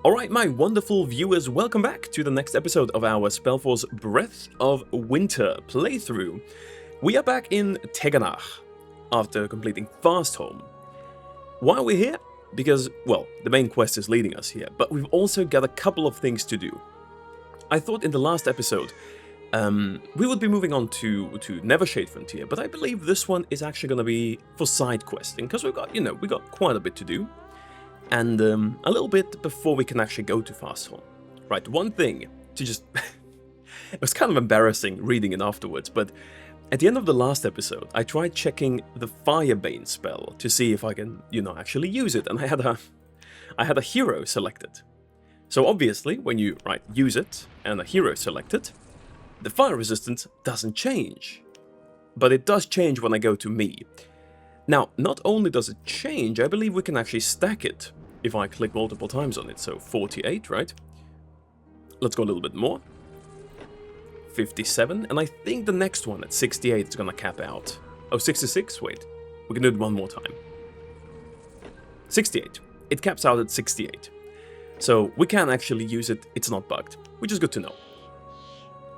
Alright, my wonderful viewers, welcome back to the next episode of our SpellForce Breath of Winter playthrough. We are back in Teganach after completing Frostfall. Why are we here? Because, well, the main quest is leading us here, but we've also got a couple of things to do. I thought in the last episode we would be moving on to Nevershade Frontier, but I believe this one is actually going to be for side questing, because we've got, we got quite a bit to do. And a little bit before we can actually go to Frostfall. Right, one thing to just... It was kind of embarrassing reading it afterwards, but at the end of the last episode, I tried checking the Firebane spell to see if I can, actually use it, and I had a hero selected. So obviously, when you, use it, and a hero selected, the fire resistance doesn't change. But it does change when I go to me. Now, not only does it change, I believe we can actually stack it if I click multiple times on it. So 48, right? Let's go a little bit more. 57, and I think the next one at 68 is gonna cap out. Oh, 66? Wait, we can do it one more time. 68. It caps out at 68. So we can actually use it, it's not bugged, which is good to know.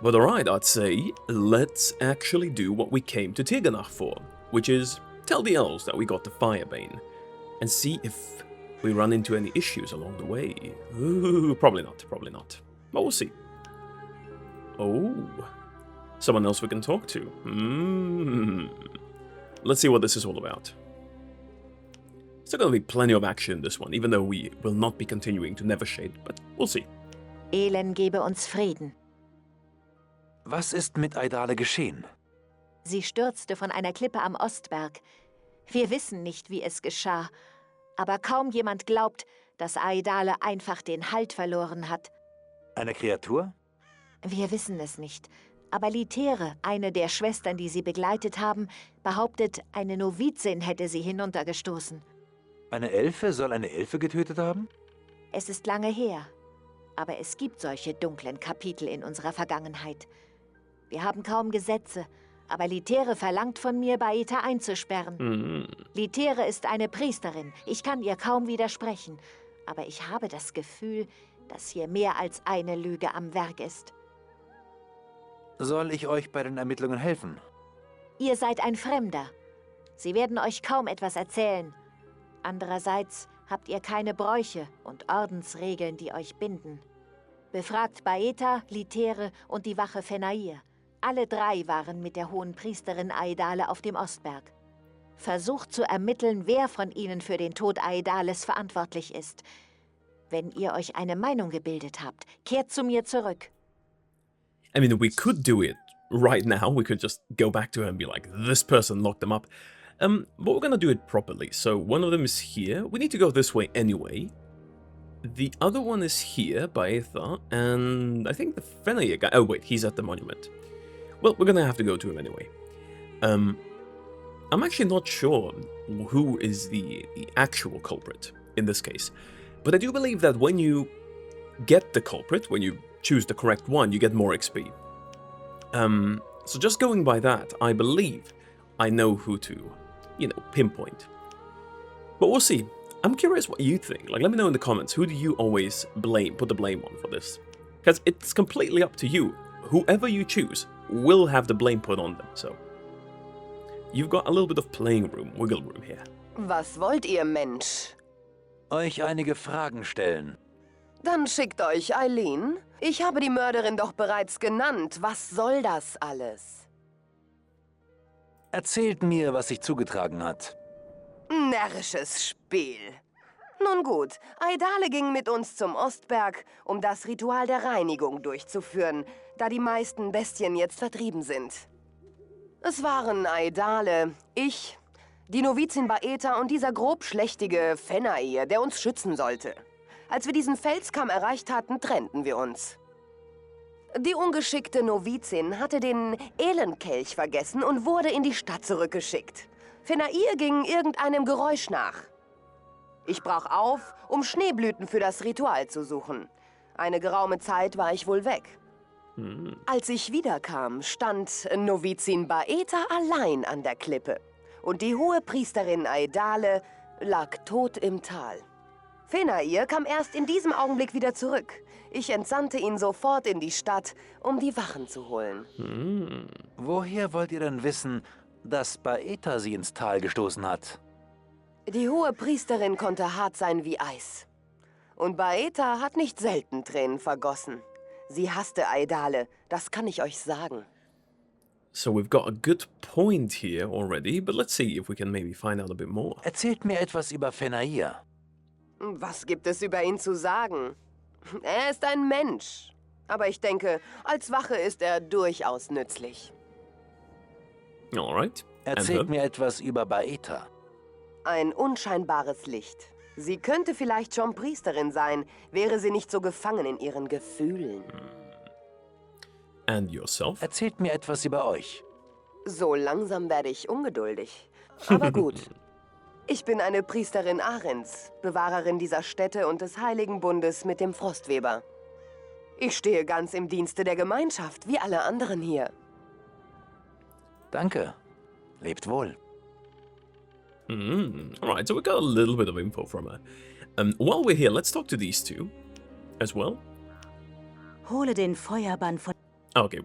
But alright, I'd say let's actually do what we came to Tirganach for, which is tell the elves that we got the Firebane, and see if we run into any issues along the way. Ooh, probably not, but we'll see. Oh, someone else we can talk to. Let's see what this is all about. Still gonna be plenty of action in this one, even though we will not be continuing to Nevershade, but we'll see. Elen gebe uns Frieden. Was ist mit Aidale geschehen? Sie stürzte von einer Klippe am Ostberg. Wir wissen nicht, wie es geschah, aber kaum jemand glaubt, dass Aidale einfach den Halt verloren hat. Eine Kreatur? Wir wissen es nicht, aber Litere, eine der Schwestern, die sie begleitet haben, behauptet, eine Novizin hätte sie hinuntergestoßen. Eine Elfe soll eine Elfe getötet haben? Es ist lange her, aber es gibt solche dunklen Kapitel in unserer Vergangenheit. Wir haben kaum Gesetze, aber Litere verlangt von mir, Baeta einzusperren. Litere ist eine Priesterin, ich kann ihr kaum widersprechen, aber ich habe das Gefühl, dass hier mehr als eine Lüge am Werk ist. Soll ich euch bei den Ermittlungen helfen? Ihr seid ein Fremder. Sie werden euch kaum etwas erzählen. Andererseits habt ihr keine Bräuche und Ordensregeln, die euch binden. Befragt Baeta, Litere und die Wache Fenair. Alle drei waren mit der hohen Priesterin Aidale auf dem Ostberg. Versucht zu ermitteln, wer von ihnen für den Tod Aidales verantwortlich ist. Wenn ihr euch eine Meinung gebildet habt, kehrt zu mir zurück. I mean, we could do it right now. We could just go back to her and be like, this person locked them up. But we're gonna do it properly. So one of them is here. We need to go this way anyway. The other one is here, Baetha, and I think the Fenair guy... Oh wait, he's at the monument. Well, we're gonna have to go to him anyway. I'm actually not sure who is the actual culprit in this case. But I do believe that when you get the culprit, when you choose the correct one, you get more XP. So just going by that, I believe I know who to, pinpoint. But we'll see. I'm curious what you think. Let me know in the comments, who do you always put the blame on for this? Because it's completely up to you. Whoever you choose will have the blame put on them, so... You've got a little bit of wiggle room here. Was wollt ihr, Mensch? Euch einige Fragen stellen. Dann schickt euch Eileen. Ich habe die Mörderin doch bereits genannt. Was soll das alles? Erzählt mir, was sich zugetragen hat. Närrisches Spiel. Nun gut, Aidale ging mit uns zum Ostberg, um das Ritual der Reinigung durchzuführen, da die meisten Bestien jetzt vertrieben sind. Es waren Aidale, ich, die Novizin Baeta und dieser grobschlächtige Fenair, der uns schützen sollte. Als wir diesen Felskamm erreicht hatten, trennten wir uns. Die ungeschickte Novizin hatte den Elenkelch vergessen und wurde in die Stadt zurückgeschickt. Fenair ging irgendeinem Geräusch nach. Ich brach auf, um Schneeblüten für das Ritual zu suchen. Eine geraume Zeit war ich wohl weg. Als ich wiederkam, stand Novizin Baeta allein an der Klippe. Und die hohe Priesterin Aidale lag tot im Tal. Fenair kam erst in diesem Augenblick wieder zurück. Ich entsandte ihn sofort in die Stadt, um die Wachen zu holen. Woher wollt ihr denn wissen, dass Baeta sie ins Tal gestoßen hat? Die hohe Priesterin konnte hart sein wie Eis. Und Baeta hat nicht selten Tränen vergossen. Sie hasste Aidale, das kann ich euch sagen. So we've got a good point here already, but let's see if we can maybe find out a bit more. Erzählt mir etwas über Fenair. Was gibt es über ihn zu sagen? Er ist ein Mensch. Aber ich denke, als Wache ist er durchaus nützlich. Alright. Erzählt mir etwas über Baeta. Ein unscheinbares Licht. Sie könnte vielleicht schon Priesterin sein, wäre sie nicht so gefangen in ihren Gefühlen. And yourself? Erzählt mir etwas über euch. So langsam werde ich ungeduldig. Aber gut. Ich bin eine Priesterin Arens, Bewahrerin dieser Stätte und des Heiligen Bundes mit dem Frostweber. Ich stehe ganz im Dienste der Gemeinschaft, wie alle anderen hier. Danke. Lebt wohl. Alright, so we got a little bit of info from her. While we're here, let's talk to these two as well. Hole den Feuerbann von... Okay,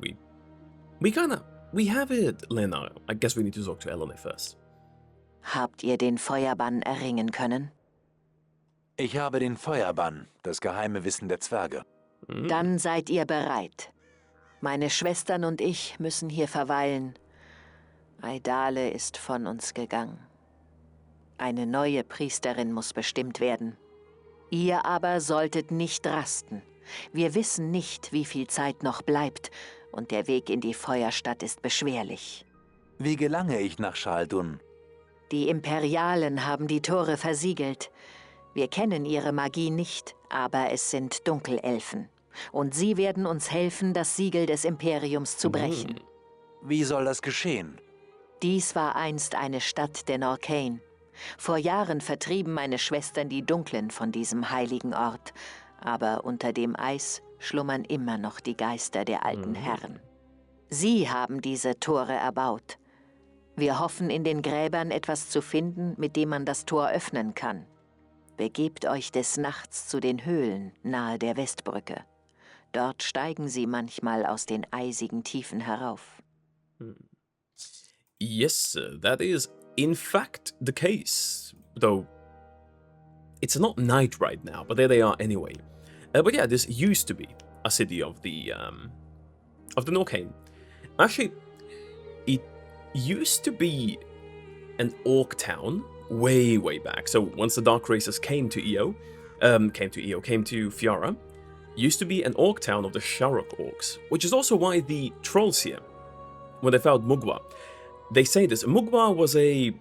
we have it, Lena. I guess we need to talk to Elena first. Habt ihr den Feuerbann erringen können? Ich habe den Feuerbann, das geheime Wissen der Zwerge. Dann seid ihr bereit. Meine Schwestern und ich müssen hier verweilen. Aidale ist von uns gegangen. Eine neue Priesterin muss bestimmt werden. Ihr aber solltet nicht rasten. Wir wissen nicht, wie viel Zeit noch bleibt, und der Weg in die Feuerstadt ist beschwerlich. Wie gelange ich nach Schaldun? Die Imperialen haben die Tore versiegelt. Wir kennen ihre Magie nicht, aber es sind Dunkelelfen. Und sie werden uns helfen, das Siegel des Imperiums zu brechen. Wie soll das geschehen? Dies war einst eine Stadt der Norcain. Vor Jahren vertrieben meine Schwestern die Dunklen von diesem heiligen Ort. Aber unter dem Eis schlummern immer noch die Geister der alten Herren. Sie haben diese Tore erbaut. Wir hoffen, in den Gräbern etwas zu finden, mit dem man das Tor öffnen kann. Begebt euch des Nachts zu den Höhlen nahe der Westbrücke. Dort steigen sie manchmal aus den eisigen Tiefen herauf. Yes, that is in fact the case. Though it's not night right now, but there they are anyway. But yeah, this used to be a city of the Norcain. Actually, it used to be an orc town way back. So once the Dark Races came to Fiara, used to be an orc town of the Sharok orcs, which is also why the trolls here, when they found Mugwa, they say this. Mugwa was a,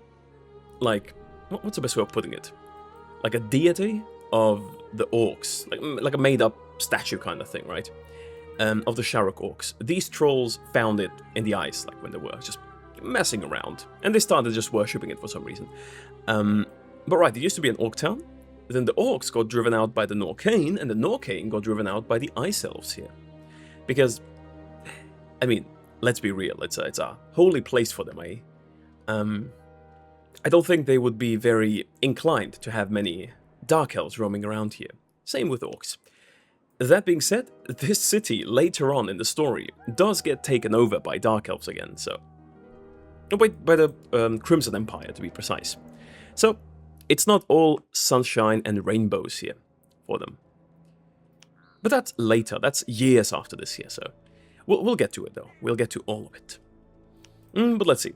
like, what's the best way of putting it? Like a deity of the orcs, like a made-up statue kind of thing, right? Of the Sharok orcs. These trolls found it in the ice, like when they were just messing around, and they started just worshipping it for some reason. But right, it used to be an orc town. Then the orcs got driven out by the Norcain, and the Norcain got driven out by the ice elves here. Because, I mean, let's be real, it's a holy place for them, eh? I don't think they would be very inclined to have many dark elves roaming around here. Same with orcs. That being said, this city, later on in the story, does get taken over by dark elves again, so... by the Crimson Empire, to be precise. So, it's not all sunshine and rainbows here for them. But that's later, that's years after this here, so... We'll get to it, though. We'll get to all of it. But let's see.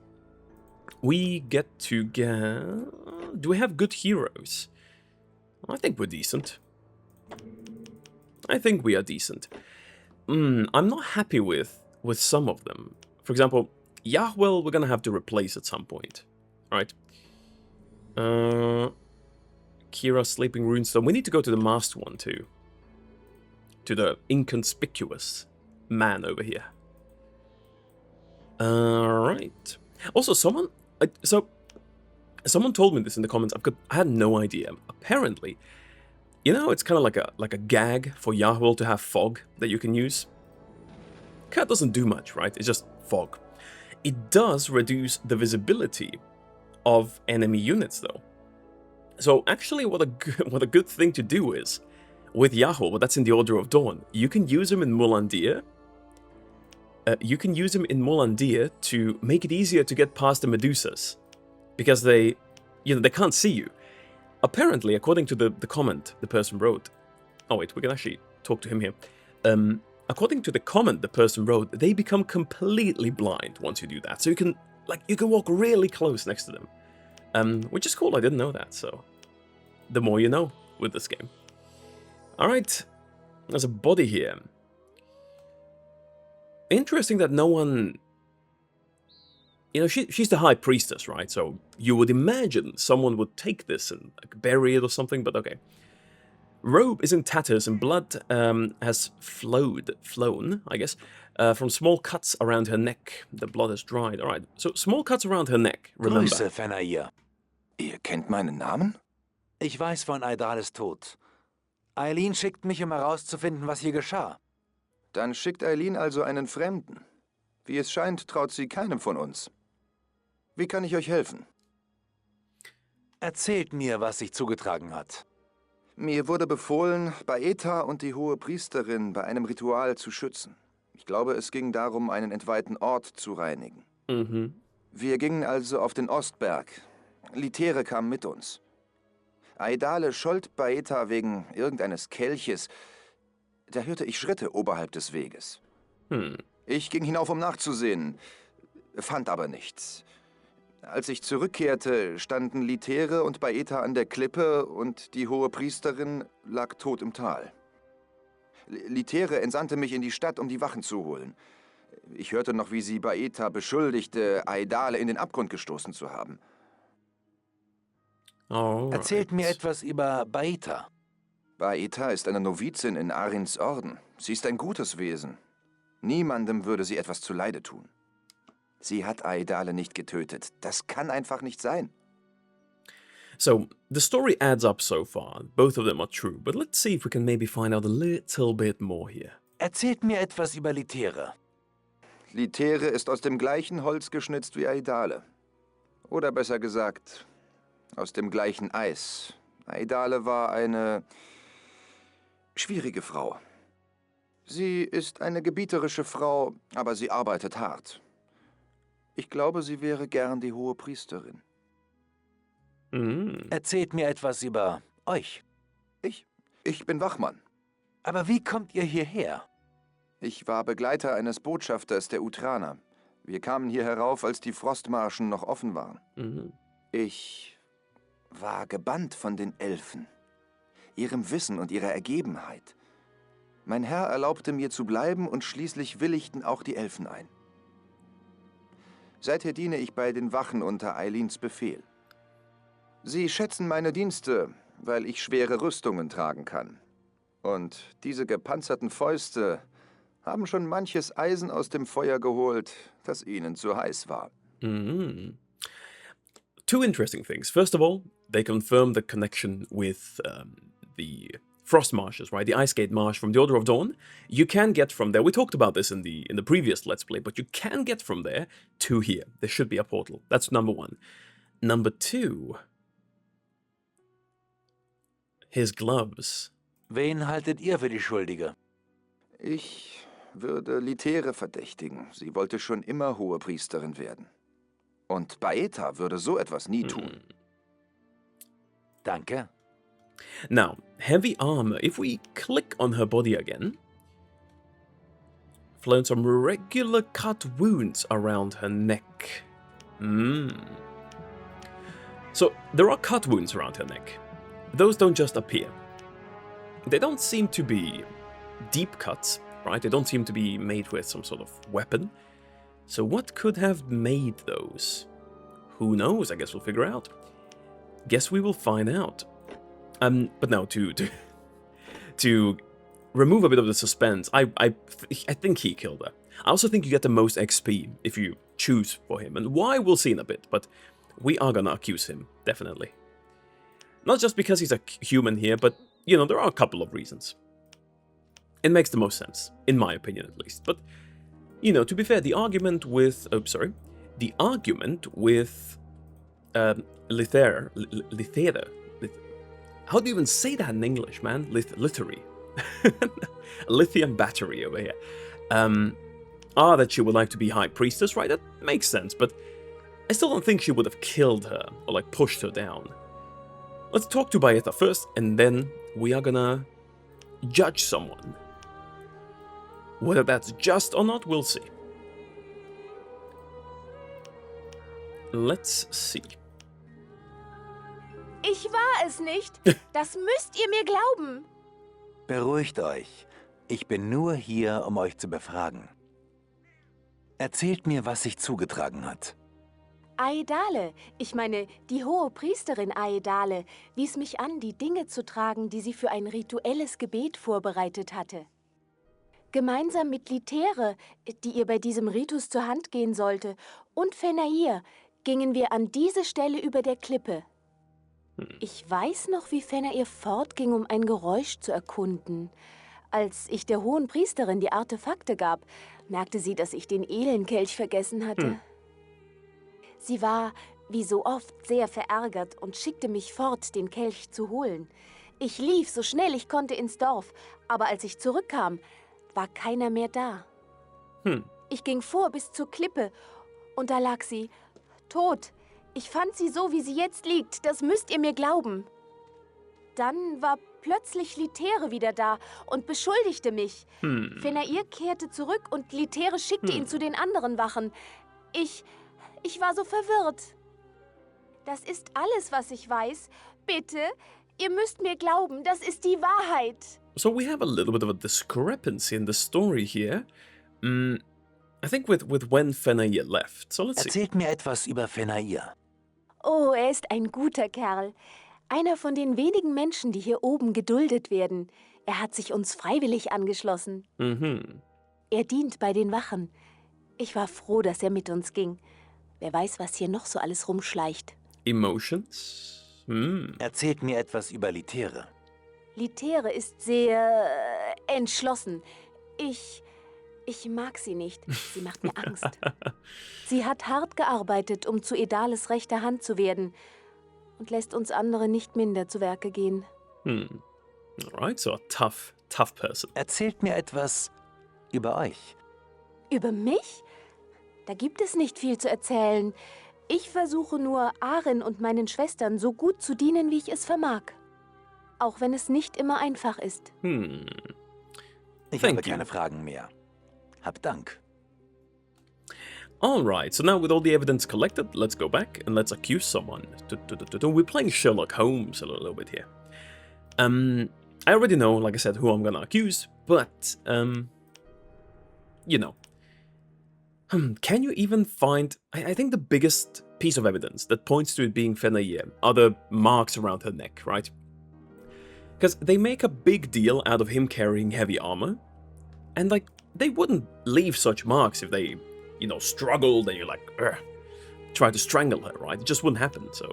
We get to get... Do we have good heroes? I think we're decent. I think we are decent. I'm not happy with some of them. For example, Yahweh we're gonna have to replace at some point. Alright. Kira, Sleeping Runestone. We need to go to the masked one, too. To the inconspicuous man over here. Alright. Also, someone told me this in the comments. I had no idea. Apparently, you know, it's kind of like a gag for Yahweh to have fog that you can use. Cat doesn't do much, right? It's just fog. It does reduce the visibility of enemy units, though. So actually what a good thing to do is, with Yahoo, but that's in the Order of Dawn, you can use him in Molandir. You can use him in Molandir to make it easier to get past the Medusas. Because they can't see you. Apparently, according to the comment the person wrote... Oh wait, we can actually talk to him here. According to the comment the person wrote, they become completely blind once you do that. So you can walk really close next to them. Which is cool, I didn't know that, so... The more you know with this game. Alright, there's a body here. Interesting that no one... she's the High Priestess, right? So you would imagine someone would take this and bury it or something, but okay. Robe is in tatters and blood has flown, I guess, from small cuts around her neck. The blood has dried. Alright, so small cuts around her neck, remember. Grüße, Fenrir. Ihr kennt meinen Namen? Ich weiß von Aidales Tod. Eileen schickt mich, herauszufinden, was hier geschah. Dann schickt Eileen also einen Fremden. Wie es scheint, traut sie keinem von uns. Wie kann ich euch helfen? Erzählt mir, was sich zugetragen hat. Mir wurde befohlen, Baeta und die hohe Priesterin bei einem Ritual zu schützen. Ich glaube, es ging darum, einen entweihten Ort zu reinigen. Mhm. Wir gingen also auf den Ostberg. Litere kam mit uns. Aidale schollt Baeta wegen irgendeines Kelches. Da hörte ich Schritte oberhalb des Weges. Ich ging hinauf, um nachzusehen, fand aber nichts. Als ich zurückkehrte, standen Litere und Baeta an der Klippe und die hohe Priesterin lag tot im Tal. Litere entsandte mich in die Stadt, um die Wachen zu holen. Ich hörte noch, wie sie Baeta beschuldigte, Aidale in den Abgrund gestoßen zu haben. Alright. Erzählt mir etwas über Baeta. Baeta ist eine Novizin in Arins Orden. Sie ist ein gutes Wesen. Niemandem würde sie etwas zuleide tun. Sie hat Aidale nicht getötet. Das kann einfach nicht sein. So, the story adds up so far. Both of them are true, but let's see if we can maybe find out a little bit more here. Erzählt mir etwas über Litere. Litere ist aus dem gleichen Holz geschnitzt wie Aidale. Oder besser gesagt, aus dem gleichen Eis. Aidale war eine schwierige Frau. Sie ist eine gebieterische Frau, aber sie arbeitet hart. Ich glaube, sie wäre gern die hohe Priesterin. Erzählt mir etwas über euch. Ich bin Wachmann. Aber wie kommt ihr hierher? Ich war Begleiter eines Botschafters der Utraner. Wir kamen hier herauf, als die Frostmarschen noch offen waren. Ich war gebannt von den Elfen, ihrem Wissen und ihrer Ergebenheit. Mein Herr erlaubte mir zu bleiben und schließlich willigten auch die Elfen ein. Seither diene ich bei den Wachen unter Eileens Befehl. Sie schätzen meine Dienste, weil ich schwere Rüstungen tragen kann. Und diese gepanzerten Fäuste haben schon manches Eisen aus dem Feuer geholt, das ihnen zu heiß war. Two interesting things. First of all, they confirm the connection with the Frost Marshes, right? The Ice Gate Marsh from the Order of Dawn. You can get from there. We talked about this in the previous Let's Play, but you can get from there to here. There should be a portal. That's number one. Number two, his gloves. Wen haltet ihr für die Schuldige? Ich würde Litere verdächtigen. Sie wollte schon immer hohe Priesterin werden. Und Baeta würde so etwas nie tun. Danke. Now, heavy armor. If we click on her body again, flown some regular cut wounds around her neck. So, there are cut wounds around her neck. Those don't just appear. They don't seem to be deep cuts, right? They don't seem to be made with some sort of weapon. So what could have made those? Who knows? I guess we'll figure out. Guess we will find out. But no, to remove a bit of the suspense, I think he killed her. I also think you get the most XP if you choose for him, and why we'll see in a bit, but we are gonna accuse him, definitely. Not just because he's a human here, but, you know, there are a couple of reasons. It makes the most sense, in my opinion at least. But, you know, to be fair, the argument with... Litere... How do you even say that in English, man? Literary. A lithium battery over here. That she would like to be High Priestess, right? That makes sense, but I still don't think she would have killed her or like pushed her down. Let's talk to Baeta first, and then we are gonna judge someone. Whether that's just or not, we'll see. Let's see. Ich war es nicht. Das müsst ihr mir glauben. Beruhigt euch. Ich bin nur hier, um euch zu befragen. Erzählt mir, was sich zugetragen hat. Aedale, ich meine, die hohe Priesterin Aedale, wies mich an, die Dinge zu tragen, die sie für ein rituelles Gebet vorbereitet hatte. Gemeinsam mit Litere, die ihr bei diesem Ritus zur Hand gehen sollte, und Fenair gingen wir an diese Stelle über der Klippe. Ich weiß noch, wie Fenair fortging, um ein Geräusch zu erkunden. Als ich der hohen Priesterin die Artefakte gab, merkte sie, dass ich den Elenkelch vergessen hatte. Sie war, wie so oft, sehr verärgert und schickte mich fort, den Kelch zu holen. Ich lief so schnell ich konnte ins Dorf, aber als ich zurückkam, war keiner mehr da. Ich ging vor bis zur Klippe und da lag sie, tot. Ich fand sie so, wie sie jetzt liegt, das müsst ihr mir glauben. Dann war plötzlich Litere wieder da und beschuldigte mich. Fenair kehrte zurück und Litere schickte ihn zu den anderen Wachen. Ich war so verwirrt. Das ist alles, was ich weiß. Bitte, ihr müsst mir glauben, das ist die Wahrheit. So we have a little bit of a discrepancy in the story here. I think with when Fenair left. So let's see. Erzählt mir etwas über Fenair. Oh, er ist ein guter Kerl. Einer von den wenigen Menschen, die hier oben geduldet werden. Er hat sich uns freiwillig angeschlossen. Er dient bei den Wachen. Ich war froh, dass er mit uns ging. Wer weiß, was hier noch so alles rumschleicht. Emotions? Erzählt mir etwas über Litere. Litere ist sehr entschlossen. Ich mag sie nicht. Sie macht mir Angst. Sie hat hart gearbeitet, um zu Aedales rechter Hand zu werden und lässt uns andere nicht minder zu Werke gehen. Alright, so a tough person. Erzählt mir etwas über euch. Über mich? Da gibt es nicht viel zu erzählen. Ich versuche nur, Arin und meinen Schwestern so gut zu dienen, wie ich es vermag. Auch wenn es nicht immer einfach ist. Ich habe keine Fragen mehr. Hab Dank. Alright, so now with all the evidence collected, let's go back and let's accuse someone. We're playing Sherlock Holmes a little bit here. I already know, like I said, who I'm gonna accuse, but, you know. Can you even find... I think the biggest piece of evidence that points to it being Fenair are the marks around her neck, right? Because they make a big deal out of him carrying heavy armor, and, like, they wouldn't leave such marks if they, you know, struggled and you're like, try to strangle her, right? It just wouldn't happen, so...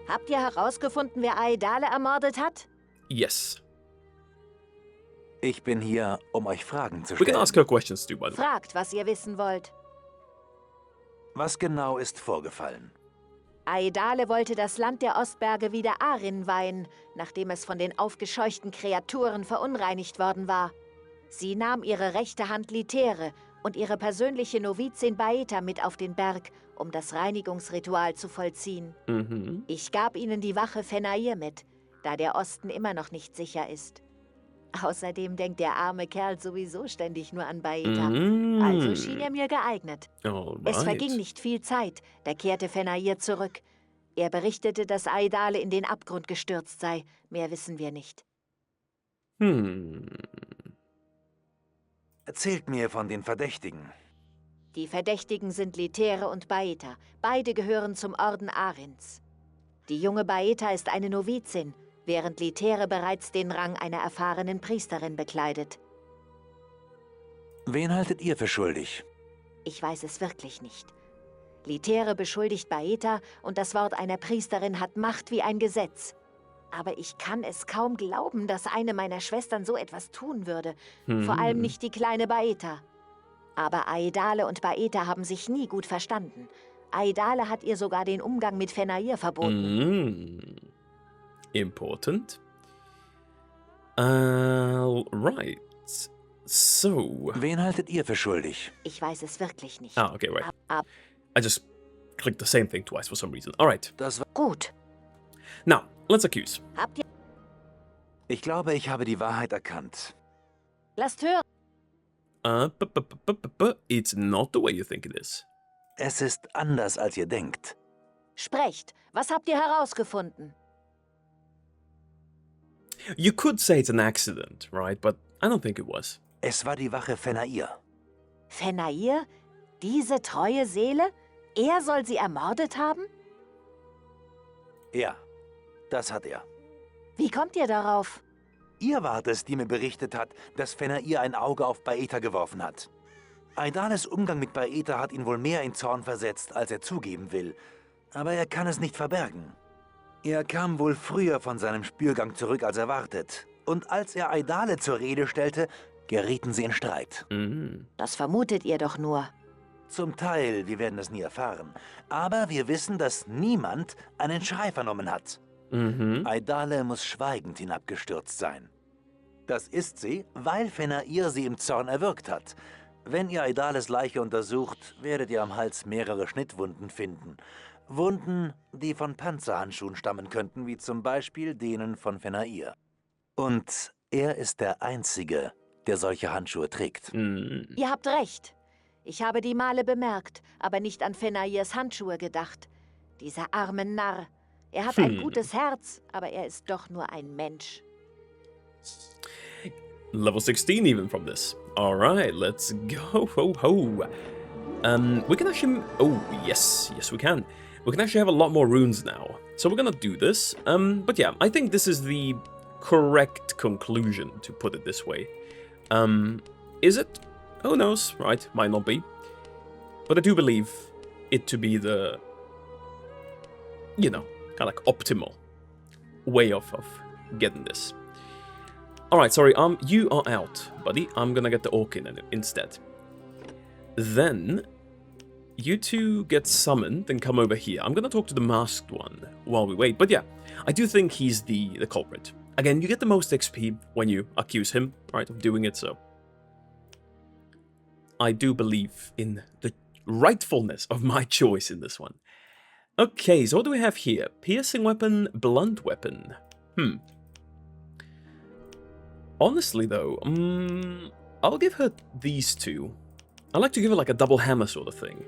Habt ihr herausgefunden, wer Aedale ermordet hat? Yes. Ich bin hier, um euch Fragen zu We can stellen. ask her questions too, by the way. Fragt, was ihr wissen wollt. Was genau ist vorgefallen? Aedale wollte das Land der Ostberge wieder Arin weihen, nachdem es von den aufgescheuchten Kreaturen verunreinigt worden war. Sie nahm ihre rechte Hand Litere und ihre persönliche Novizin Baeta mit auf den Berg, um das Reinigungsritual zu vollziehen. Ich gab ihnen die Wache Fenair mit, da der Osten immer noch nicht sicher ist. Außerdem denkt der arme Kerl sowieso ständig nur an Baeta. Also schien er mir geeignet. Es verging nicht viel Zeit, da kehrte Fenair zurück. Er berichtete, dass Aedale in den Abgrund gestürzt sei. Mehr wissen wir nicht. Erzählt mir von den Verdächtigen. Die Verdächtigen sind Litere und Baeta. Beide gehören zum Orden Arins. Die junge Baeta ist eine Novizin, während Litere bereits den Rang einer erfahrenen Priesterin bekleidet. Wen haltet ihr für schuldig? Ich weiß es wirklich nicht. Litere beschuldigt Baeta und das Wort einer Priesterin hat Macht wie ein Gesetz. Aber ich kann es kaum glauben, dass eine meiner Schwestern so etwas tun würde. Vor allem nicht die kleine Baeta. Aber Aedale und Baeta haben sich nie gut verstanden. Aedale hat ihr sogar den Umgang mit Fenair verboten. Important. Right. So. Wen haltet ihr für schuldig? Ich weiß es wirklich nicht. Ah, okay, right. Ab. I just clicked the same thing twice for some reason. Alright. Das war Gut. Now, let's accuse. Habt ihr... Ich glaube, ich habe die Wahrheit erkannt. Lasst hören. It's not the way you think it is. Es ist anders, als ihr denkt. Sprecht. Was habt ihr herausgefunden? You could say it's an accident, right? But I don't think it was. Es war die Wache Fenair. Fenair? Diese treue Seele? Er soll sie ermordet haben? Ja, das hat er. Wie kommt ihr darauf? Ihr wart es, die mir berichtet hat, dass Fenair ein Auge auf Baeta geworfen hat. Aidales Umgang mit Baeta hat ihn wohl mehr in Zorn versetzt, als er zugeben will. Aber er kann es nicht verbergen. Er kam wohl früher von seinem Spürgang zurück als erwartet. Und als er Aidale zur Rede stellte, gerieten sie in Streit. Das vermutet ihr doch nur. Zum Teil, wir werden es nie erfahren. Aber wir wissen, dass niemand einen Schrei vernommen hat. Aidale muss schweigend hinabgestürzt sein. Das ist sie, weil Fenair sie im Zorn erwürgt hat. Wenn ihr Aidales Leiche untersucht, werdet ihr am Hals mehrere Schnittwunden finden. Wunden, die von Panzerhandschuhen stammen könnten, wie zum Beispiel denen von Fenair. Und er ist der Einzige, der solche Handschuhe trägt. Ihr habt recht. Ich habe die Male bemerkt, aber nicht an Fenairs Handschuhe gedacht. Dieser arme Narr. Er hat ein gutes Herz, aber er ist doch nur ein Mensch. Level 16 even from this. Alright, let's go. Ho, ho. We can actually... Oh, yes. Yes, we can. We can actually have a lot more runes now. So we're gonna do this. But yeah, I think this is the correct conclusion, to put it this way. Is it? Who knows, right? Might not be. But I do believe it to be the... You know, kind of like optimal way of getting this. Alright, sorry, you are out, buddy. I'm gonna get the orc in instead. Then, you two get summoned and come over here. I'm gonna talk to the masked one while we wait. But yeah, I do think he's the culprit. Again, you get the most XP when you accuse him, right, of doing it, so... I do believe in the rightfulness of my choice in this one. Okay, so what do we have here? Piercing weapon, blunt weapon. Honestly, though, I'll give her these two. I like to give her like a double hammer sort of thing.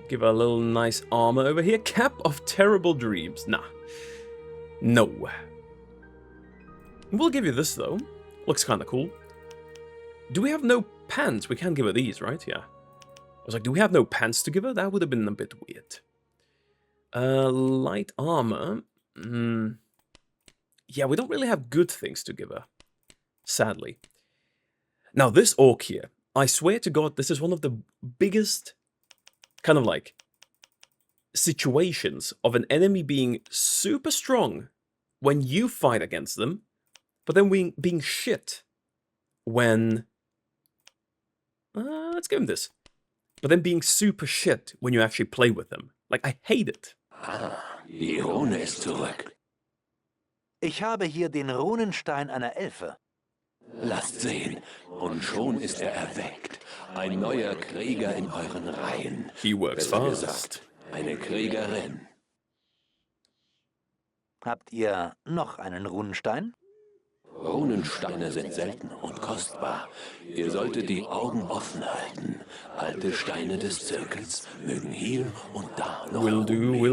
Give her a little nice armor over here. Cap of Terrible Dreams. Nah. No. We'll give you this, though. Looks kind of cool. Do we have no pants? We can't give her these, right? Yeah. I was like, do we have no pants to give her? That would have been a bit weird. Light armor. Yeah, we don't really have good things to give her. Sadly. Now, this orc here, I swear to God, this is one of the biggest kind of like situations of an enemy being super strong when you fight against them, but then being shit when... let's give him this. But then being super shit when you actually play with them. Like, I hate it. Die Rune ist zurück. Ich habe hier den Runenstein einer Elfe. Lasst sehen, und schon ist er erweckt. Ein neuer Krieger in euren Reihen. He works Besser fast. gesagt, eine Kriegerin. Habt ihr noch einen Runenstein? Runensteine sind selten und kostbar. Ihr solltet die Augen offen halten. Alte Steine des Zirkels mögen hier und da noch Will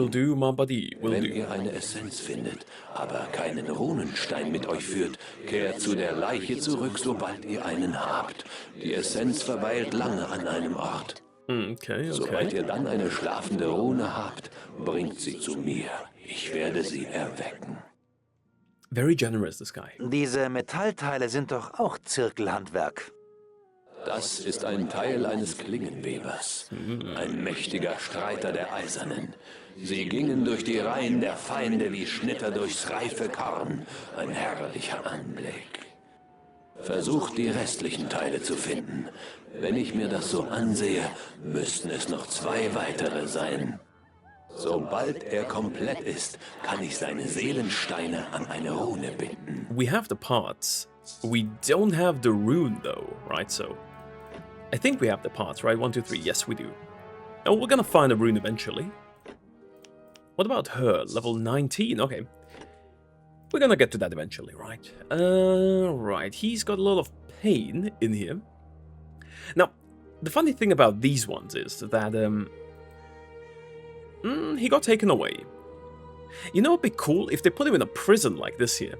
do, my buddy. Will Wenn do. ihr eine Essenz findet, aber keinen Runenstein mit euch führt, kehrt zu der Leiche zurück, sobald ihr einen habt. Die Essenz verweilt lange an einem Ort. Okay, Sobald okay. ihr dann eine schlafende Rune habt, bringt sie zu mir. Ich werde sie erwecken. Very generous, this guy. Diese Metallteile sind doch auch Zirkelhandwerk. Das ist ein Teil eines Klingenwebers. Ein mächtiger Streiter der Eisernen. Sie gingen durch die Reihen der Feinde wie Schnitter durchs reife Korn. Ein herrlicher Anblick. Versucht, die restlichen Teile zu finden. Wenn ich mir das so ansehe, müssten es noch 2 weitere sein. Sobald komplett ist, kann ich seine Seelensteine an eine Rune binden. We have the parts. We don't have the rune though, right? So I think we have the parts, right? 1, 2, 3. Yes, we do. Oh, we're gonna find a rune eventually. What about her? Level 19. Okay. We're gonna get to that eventually, right? Right. He's got a lot of pain in here. Now, the funny thing about these ones is that he got taken away. You know, it'd be cool if they put him in a prison like this here.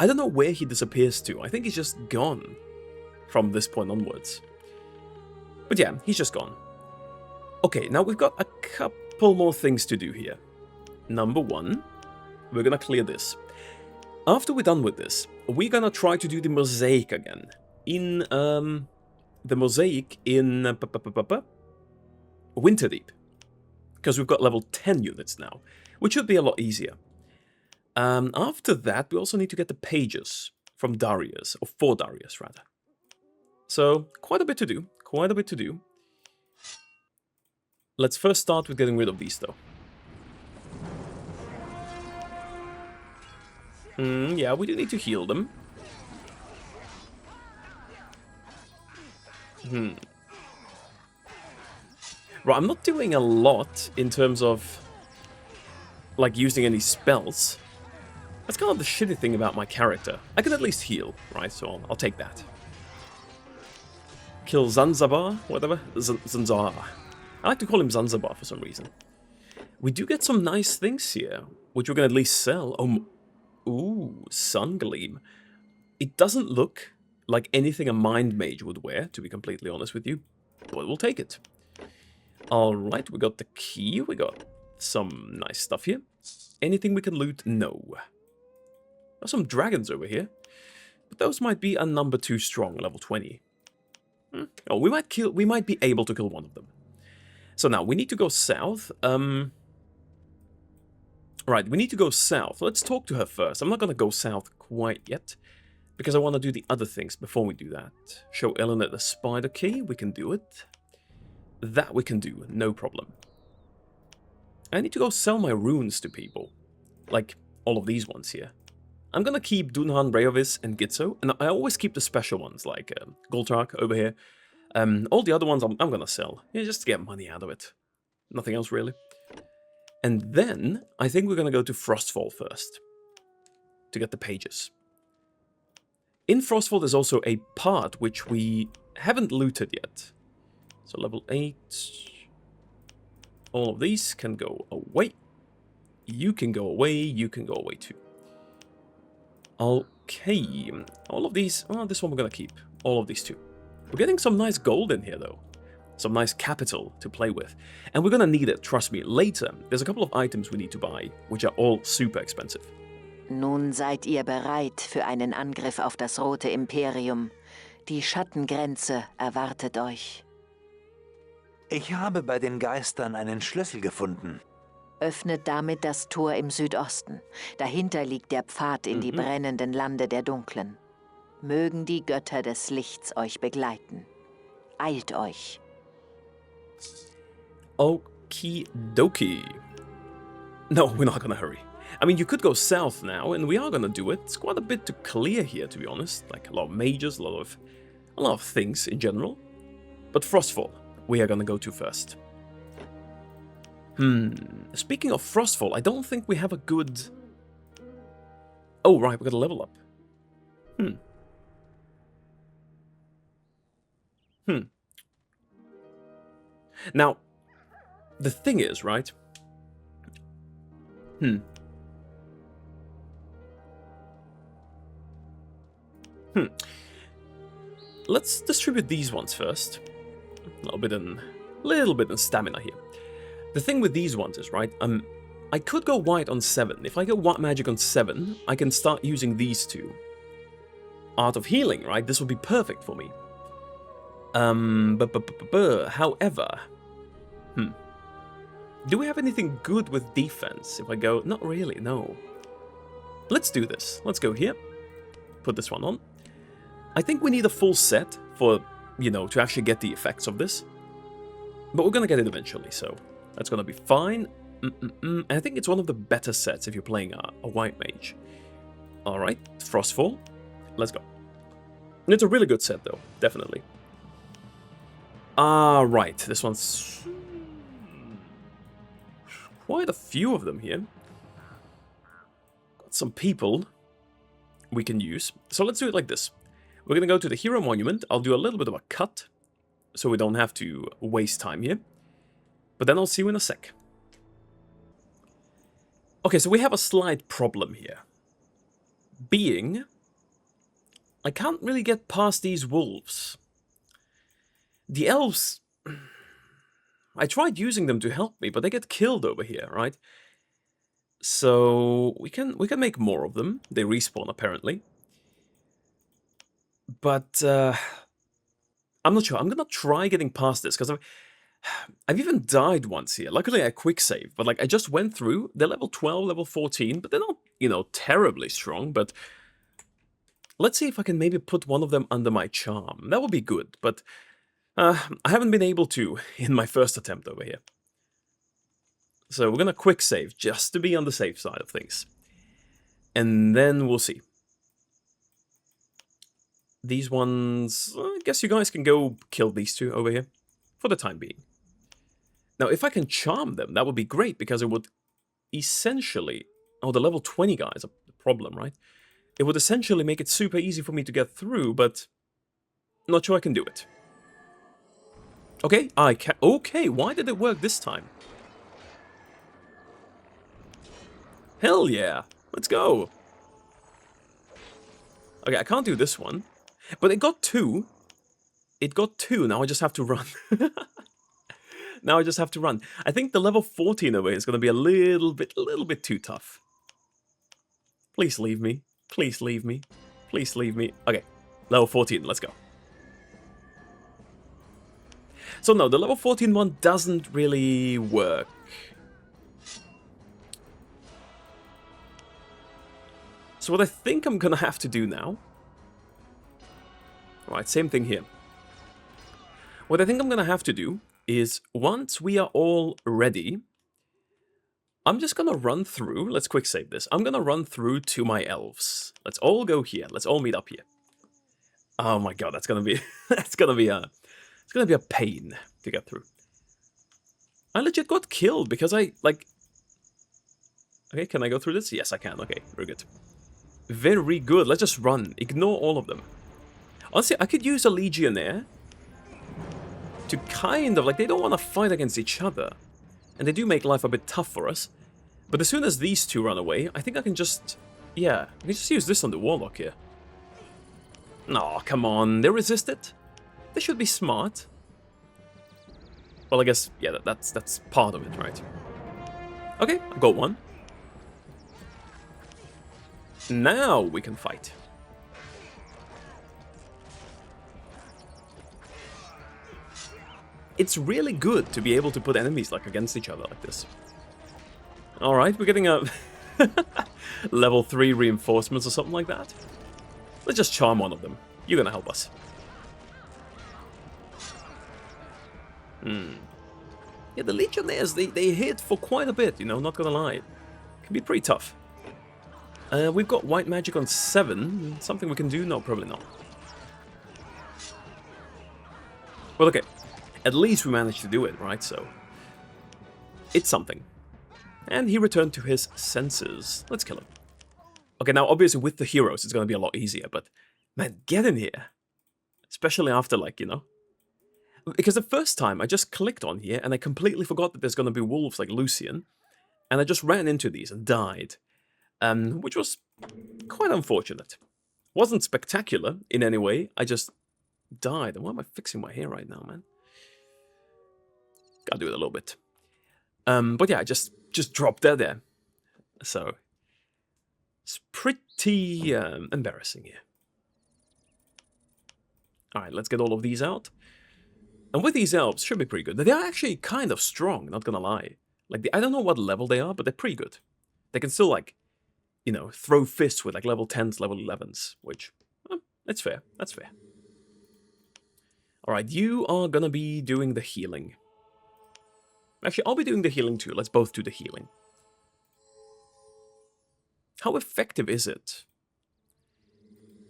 I don't know where he disappears to. I think he's just gone from this point onwards. But yeah, he's just gone. Okay, now we've got a couple more things to do here. Number one, we're gonna clear this. After we're done with this, we're gonna try to do the mosaic again. In, the mosaic in Winterdeep. Because we've got level 10 units now, which should be a lot easier. After that, we also need to get the pages from Darius, or for Darius, rather. So, quite a bit to do, quite a bit to do. Let's first start with getting rid of these, though. Yeah, we do need to heal them. Right, I'm not doing a lot in terms of, like, using any spells. That's kind of the shitty thing about my character. I can at least heal, right? So I'll take that. Kill Zanzibar, whatever. Zanzar. I like to call him Zanzibar for some reason. We do get some nice things here, which we're going to at least sell. Ooh, Sun Gleam. It doesn't look like anything a Mind Mage would wear, to be completely honest with you, but we'll take it. Alright, we got the key, we got some nice stuff here. Anything we can loot? No. There's some dragons over here, but those might be a number 2 strong, level 20. Oh, we might be able to kill one of them. So now, we need to go south. Right, we need to go south. Let's talk to her first. I'm not going to go south quite yet, because I want to do the other things before we do that. Show Eleanor the spider key. We can do it. That we can do, no problem. I need to go sell my runes to people. Like, all of these ones here. I'm gonna keep Dunhan, Breovis, and Gitzo, and I always keep the special ones, like Goltrak over here. All the other ones I'm gonna sell, yeah, just to get money out of it. Nothing else, really. And then, I think we're gonna go to Frostfall first. To get the pages. In Frostfall, there's also a part which we haven't looted yet. So level 8. All of these can go away. You can go away. You can go away too. Okay. All of these. Oh, this one we're going to keep. All of these too. We're getting some nice gold in here though. Some nice capital to play with. And we're going to need it, trust me, later. There's a couple of items we need to buy, which are all super expensive. Nun seid ihr bereit für einen Angriff auf das Rote Imperium. Die Schattengrenze erwartet euch. Ich habe bei den Geistern einen Schlüssel gefunden. Öffnet damit das Tor im Südosten. Dahinter liegt der Pfad in die brennenden Lande der Dunklen. Mögen die Götter des Lichts euch begleiten. Eilt euch. Okie dokie. No, we're not gonna hurry. I mean, you could go south now, and we are gonna do it. It's quite a bit to clear here, to be honest. Like, a lot of mages, a lot of things in general. But Frostfall, we are gonna go to first. Speaking of Frostfall, I don't think we have a good... Oh, right, we got a level up. Now, the thing is, right? Let's distribute these ones first. A little bit in stamina here. The thing with these ones is, right, I could go white on 7. If I go white magic on 7, I can start using these two. Art of Healing, right? This would be perfect for me. However, do we have anything good with defense? If I go, not really, no. Let's do this. Let's go here. Put this one on. I think we need a full set for, you know, to actually get the effects of this. But we're gonna get it eventually, so that's gonna be fine. And I think it's one of the better sets if you're playing a white mage. Alright, Frostfall. Let's go. And it's a really good set, though. Definitely. Right. This one's... quite a few of them here. Got some people we can use. So let's do it like this. We're going to go to the Hero Monument. I'll do a little bit of a cut, so we don't have to waste time here. But then I'll see you in a sec. Okay, so we have a slight problem here. Being... I can't really get past these wolves. The elves... I tried using them to help me, but they get killed over here, right? So we can make more of them. They respawn, apparently. But I'm not sure. I'm gonna try getting past this, because I've even died once here. Luckily, I quick save, but like I just went through. They're level 12, level 14, but they're not, you know, terribly strong. But let's see if I can maybe put one of them under my charm. That would be good, but I haven't been able to in my first attempt over here. So we're gonna quick save just to be on the safe side of things, and then we'll see. These ones, I guess you guys can go kill these two over here for the time being. Now, if I can charm them, that would be great, because it would essentially... Oh, the level 20 guys are the problem, right? It would essentially make it super easy for me to get through, but not sure I can do it. Okay, I can... Okay, why did it work this time? Hell yeah! Let's go! Okay, I can't do this one. But it got two. It got two, now I just have to run. Now I just have to run. I think the level 14 over here is going to be a little bit too tough. Please leave me. Please leave me. Please leave me. Okay, level 14, let's go. So no, the level 14 one doesn't really work. So what I think I'm going to have to do now... Alright, same thing here. What I think I'm going to have to do is, once we are all ready, I'm just going to run through. Let's quick save this. I'm going to run through to my elves. Let's all go here. Let's all meet up here. Oh my god, that's going to be... it's going to be a pain to get through. I legit got killed because I, like... Okay, can I go through this? Yes, I can. Okay, very good. Very good. Let's just run. Ignore all of them. Honestly, I could use a Legionnaire to kind of, like, they don't want to fight against each other. And they do make life a bit tough for us. But as soon as these two run away, I think I can just... Yeah, I can just use this on the Warlock here. No, come on. They resist it? They should be smart. Well, I guess, yeah, that's part of it, right? Okay, I got one. Now we can fight. It's really good to be able to put enemies like against each other like this. Alright, we're getting a level 3 reinforcements or something like that. Let's just charm one of them. You're gonna help us. Yeah, the Legionnaires, they hit for quite a bit, you know, not gonna lie. Can be pretty tough. We've got white magic on 7. Something we can do? No, probably not. Well, okay. At least we managed to do it, right? So, it's something. And he returned to his senses. Let's kill him. Okay, now obviously with the heroes it's gonna be a lot easier, but man, get in here. Especially after, like, you know. Because the first time I just clicked on here and I completely forgot that there's gonna be wolves like Lucian. And I just ran into these and died. Which was quite unfortunate. Wasn't spectacular in any way, I just died. And why am I fixing my hair right now, man? Gotta do it a little bit. But yeah, I just dropped dead there. So, it's pretty embarrassing here. Alright, let's get all of these out. And with these elves, should be pretty good. They are actually kind of strong, not gonna lie. Like, I don't know what level they are, but they're pretty good. They can still, like, you know, throw fists with, like, level 10s, level 11s, which, that's fair, that's fair. Alright, you are gonna be doing the healing. Actually, I'll be doing the healing too. Let's both do the healing. How effective is it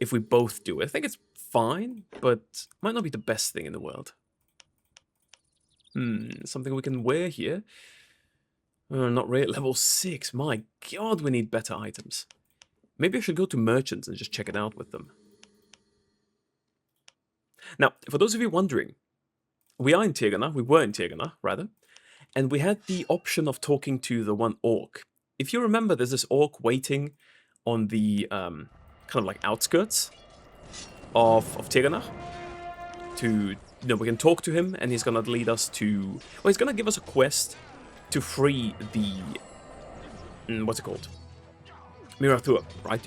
if we both do it? I think it's fine, but might not be the best thing in the world. Something we can wear here. Not really. Level 6. My god, we need better items. Maybe I should go to merchants and just check it out with them. Now, for those of you wondering, we are in Tirganach. We were in Tirganach, rather. And we had the option of talking to the one orc. If you remember, there's this orc waiting on the kind of like outskirts of Tirganach. We can talk to him, and he's gonna lead us to... Well, he's gonna give us a quest to free the... what's it called? Mirathur, right?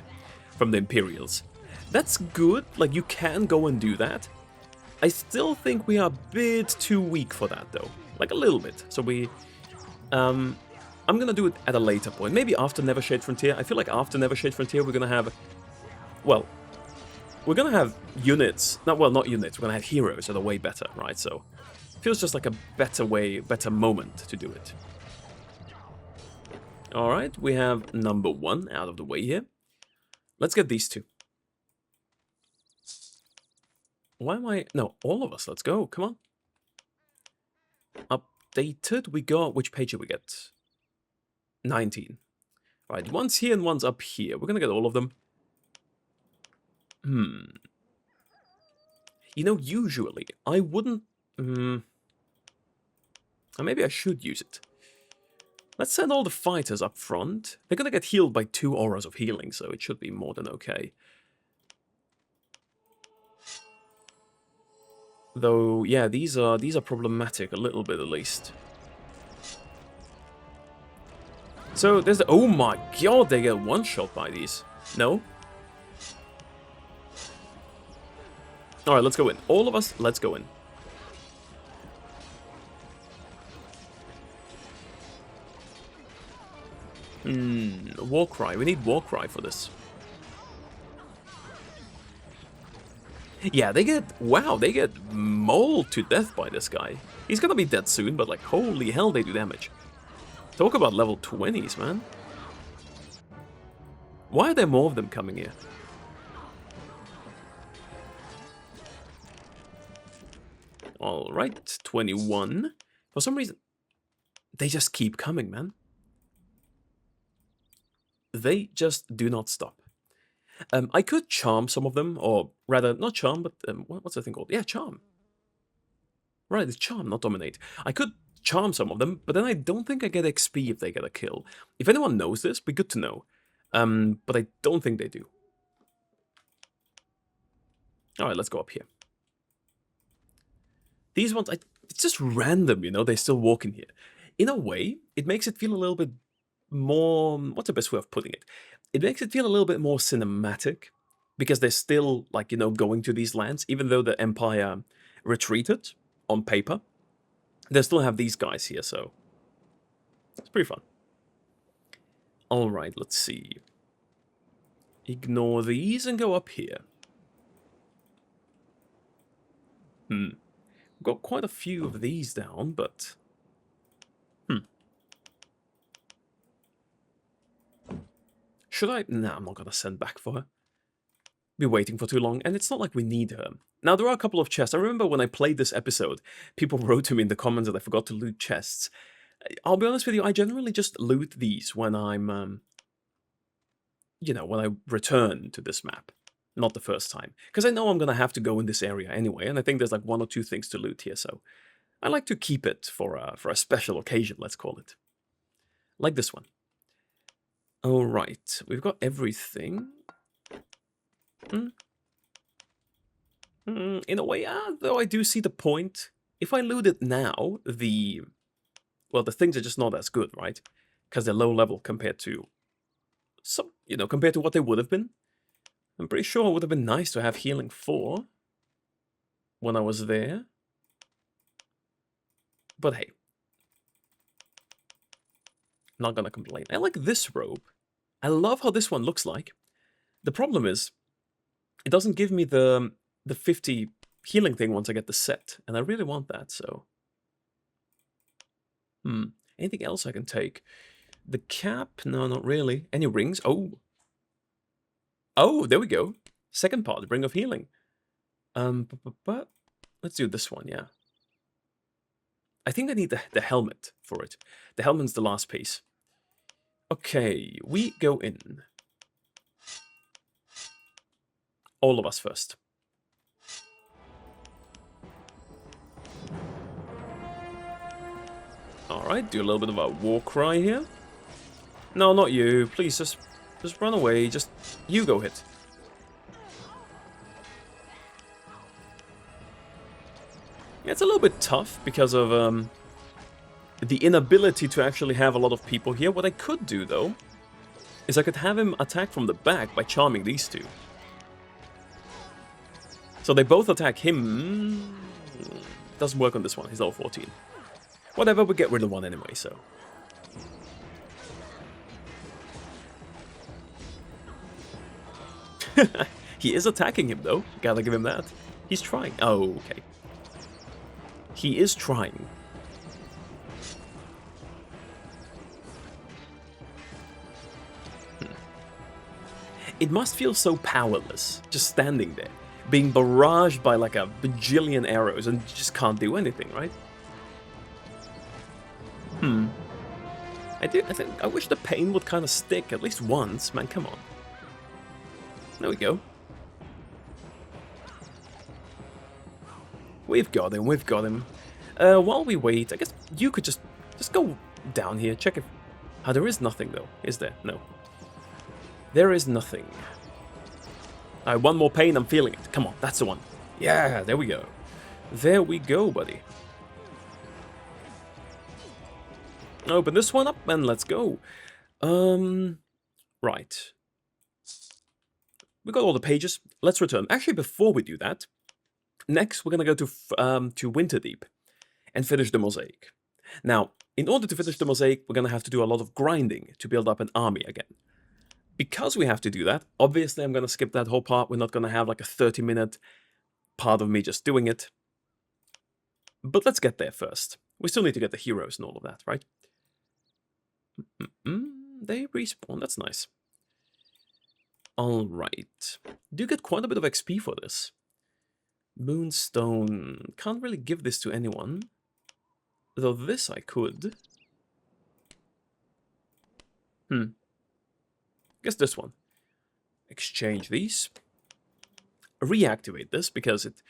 From the Imperials. That's good. Like, you can go and do that. I still think we are a bit too weak for that, though. Like, a little bit. So we... I'm gonna do it at a later point. Maybe after Nevershade Frontier. I feel like after Nevershade Frontier we're gonna have... Well... We're gonna have units... not units. We're gonna have heroes that are way better, right? So... Feels just like a better way, better moment to do it. Alright, we have number 1 out of the way here. Let's get these two. Why am I... No, all of us, let's go, come on. Updated, we got... Which page did we get? 19. Right, one's here and one's up here. We're gonna get all of them. You know, usually, I wouldn't... Maybe I should use it. Let's send all the fighters up front. They're gonna get healed by 2 auras of healing, so it should be more than okay. Though, yeah, these are problematic a little bit at least. So there's the... Oh my god, they get one shot by these. No? Alright, let's go in. All of us, let's go in. Warcry. We need Warcry for this. Yeah, they get... Wow, they get mauled to death by this guy. He's gonna be dead soon, but like, holy hell, they do damage. Talk about level 20s, man. Why are there more of them coming here? Alright, 21. For some reason, they just keep coming, man. They just do not stop. I could charm some of them, or rather, not charm, but what's the thing called? Yeah, charm. Right, it's charm, not dominate. I could charm some of them, but then I don't think I get XP if they get a kill. If anyone knows this, be good to know. But I don't think they do. Alright, let's go up here. These ones, it's just random, you know, they still walk in here. In a way, it makes it feel a little bit more... What's the best way of putting it? It makes it feel a little bit more cinematic, because they're still, like, you know, going to these lands, even though the Empire retreated on paper. They still have these guys here, so it's pretty fun. Alright, let's see. Ignore these and go up here. We've got quite a few of these down, but... Should I? Nah, I'm not gonna send back for her. Be waiting for too long, and it's not like we need her. Now, there are a couple of chests. I remember when I played this episode, people wrote to me in the comments that I forgot to loot chests. I'll be honest with you, I generally just loot these when I'm, you know, when I return to this map. Not the first time. Because I know I'm gonna have to go in this area anyway, and I think there's like 1 or 2 things to loot here, so... I like to keep it for a special occasion, let's call it. Like this one. Alright, we've got everything. In a way, though I do see the point. If I loot it now, the things are just not as good, right? Because they're low level compared to some, you know, compared to what they would have been. I'm pretty sure it would have been nice to have healing 4 when I was there. But hey. Not gonna complain. I like this robe. I love how this one looks like. The problem is, it doesn't give me the 50 healing thing once I get the set, and I really want that, so... Anything else I can take? The cap? No, not really. Any rings? Oh. Oh, there we go. Second part, Ring of Healing. Let's do this one, yeah. I think I need the helmet for it. The helmet's the last piece. Okay, we go in. All of us first. Alright, do a little bit of a war cry here. No, not you. Please, just run away. Just, you go hit. Yeah, it's a little bit tough because of the inability to actually have a lot of people here. What I could do, though, is I could have him attack from the back by charming these two. So they both attack him. Doesn't work on this one. He's level 14. Whatever, we get rid of one anyway, so. He is attacking him, though. Gotta give him that. He's trying. Oh, okay. He is trying. It must feel so powerless, just standing there, being barraged by like a bajillion arrows and you just can't do anything, right? I wish the pain would kind of stick at least once, man, come on. There we go. We've got him, we've got him. While we wait, I guess you could just go down here, check if... Ah, there is nothing though, is there? No. There is nothing. Alright, one more pain, I'm feeling it. Come on, that's the one. Yeah, there we go. There we go, buddy. Open this one up and let's go. Right. We got all the pages. Let's return. Actually, before we do that, next we're gonna go to Winterdeep and finish the mosaic. Now, in order to finish the mosaic, we're gonna have to do a lot of grinding to build up an army again. Because we have to do that, obviously I'm gonna skip that whole part. We're not gonna have like a 30-minute part of me just doing it. But let's get there first. We still need to get the heroes and all of that, right? They respawn, that's nice. Alright. Do get quite a bit of XP for this. Moonstone. Can't really give this to anyone. Though this I could. Guess this one. Exchange these. Reactivate this because it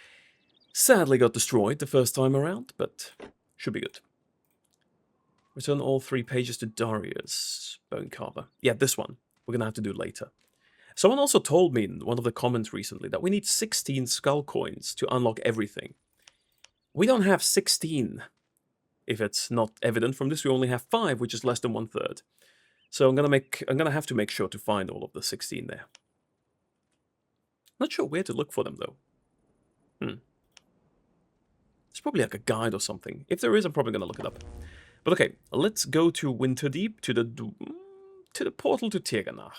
sadly got destroyed the first time around, but should be good. Return all 3 pages to Darius. Bone Carver. Yeah, this one. We're gonna have to do later. Someone also told me in one of the comments recently that we need 16 skull coins to unlock everything. We don't have 16. If it's not evident from this, we only have 5, which is less than 1/3. So I'm gonna have to make sure to find all of the 16 there. Not sure where to look for them though. There's probably like a guide or something. If there is, I'm probably gonna look it up. But okay, let's go to Winterdeep, to the portal to Tirganach.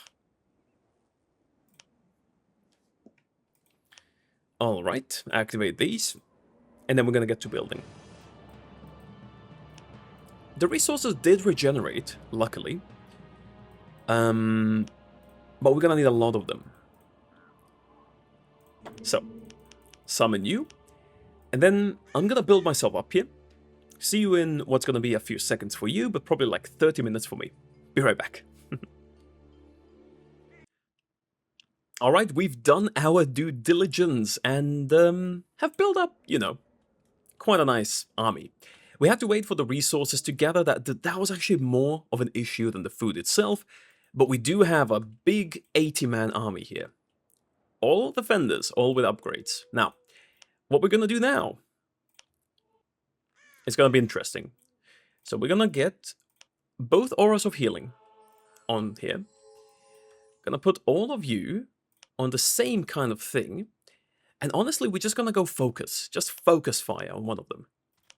Alright, activate these, and then we're gonna get to building. The resources did regenerate, luckily. But we're gonna need a lot of them. So, summon you, and then I'm gonna build myself up here. See you in what's gonna be a few seconds for you, but probably like 30 minutes for me. Be right back. Alright, we've done our due diligence and have built up, you know, quite a nice army. We had to wait for the resources to gather. That was actually more of an issue than the food itself, but we do have a big 80-man army here. All defenders, all with upgrades. Now, what we're gonna do now is gonna be interesting. So we're gonna get both auras of healing on here. Gonna put all of you on the same kind of thing. And honestly, we're just gonna go focus. Just focus fire on one of them.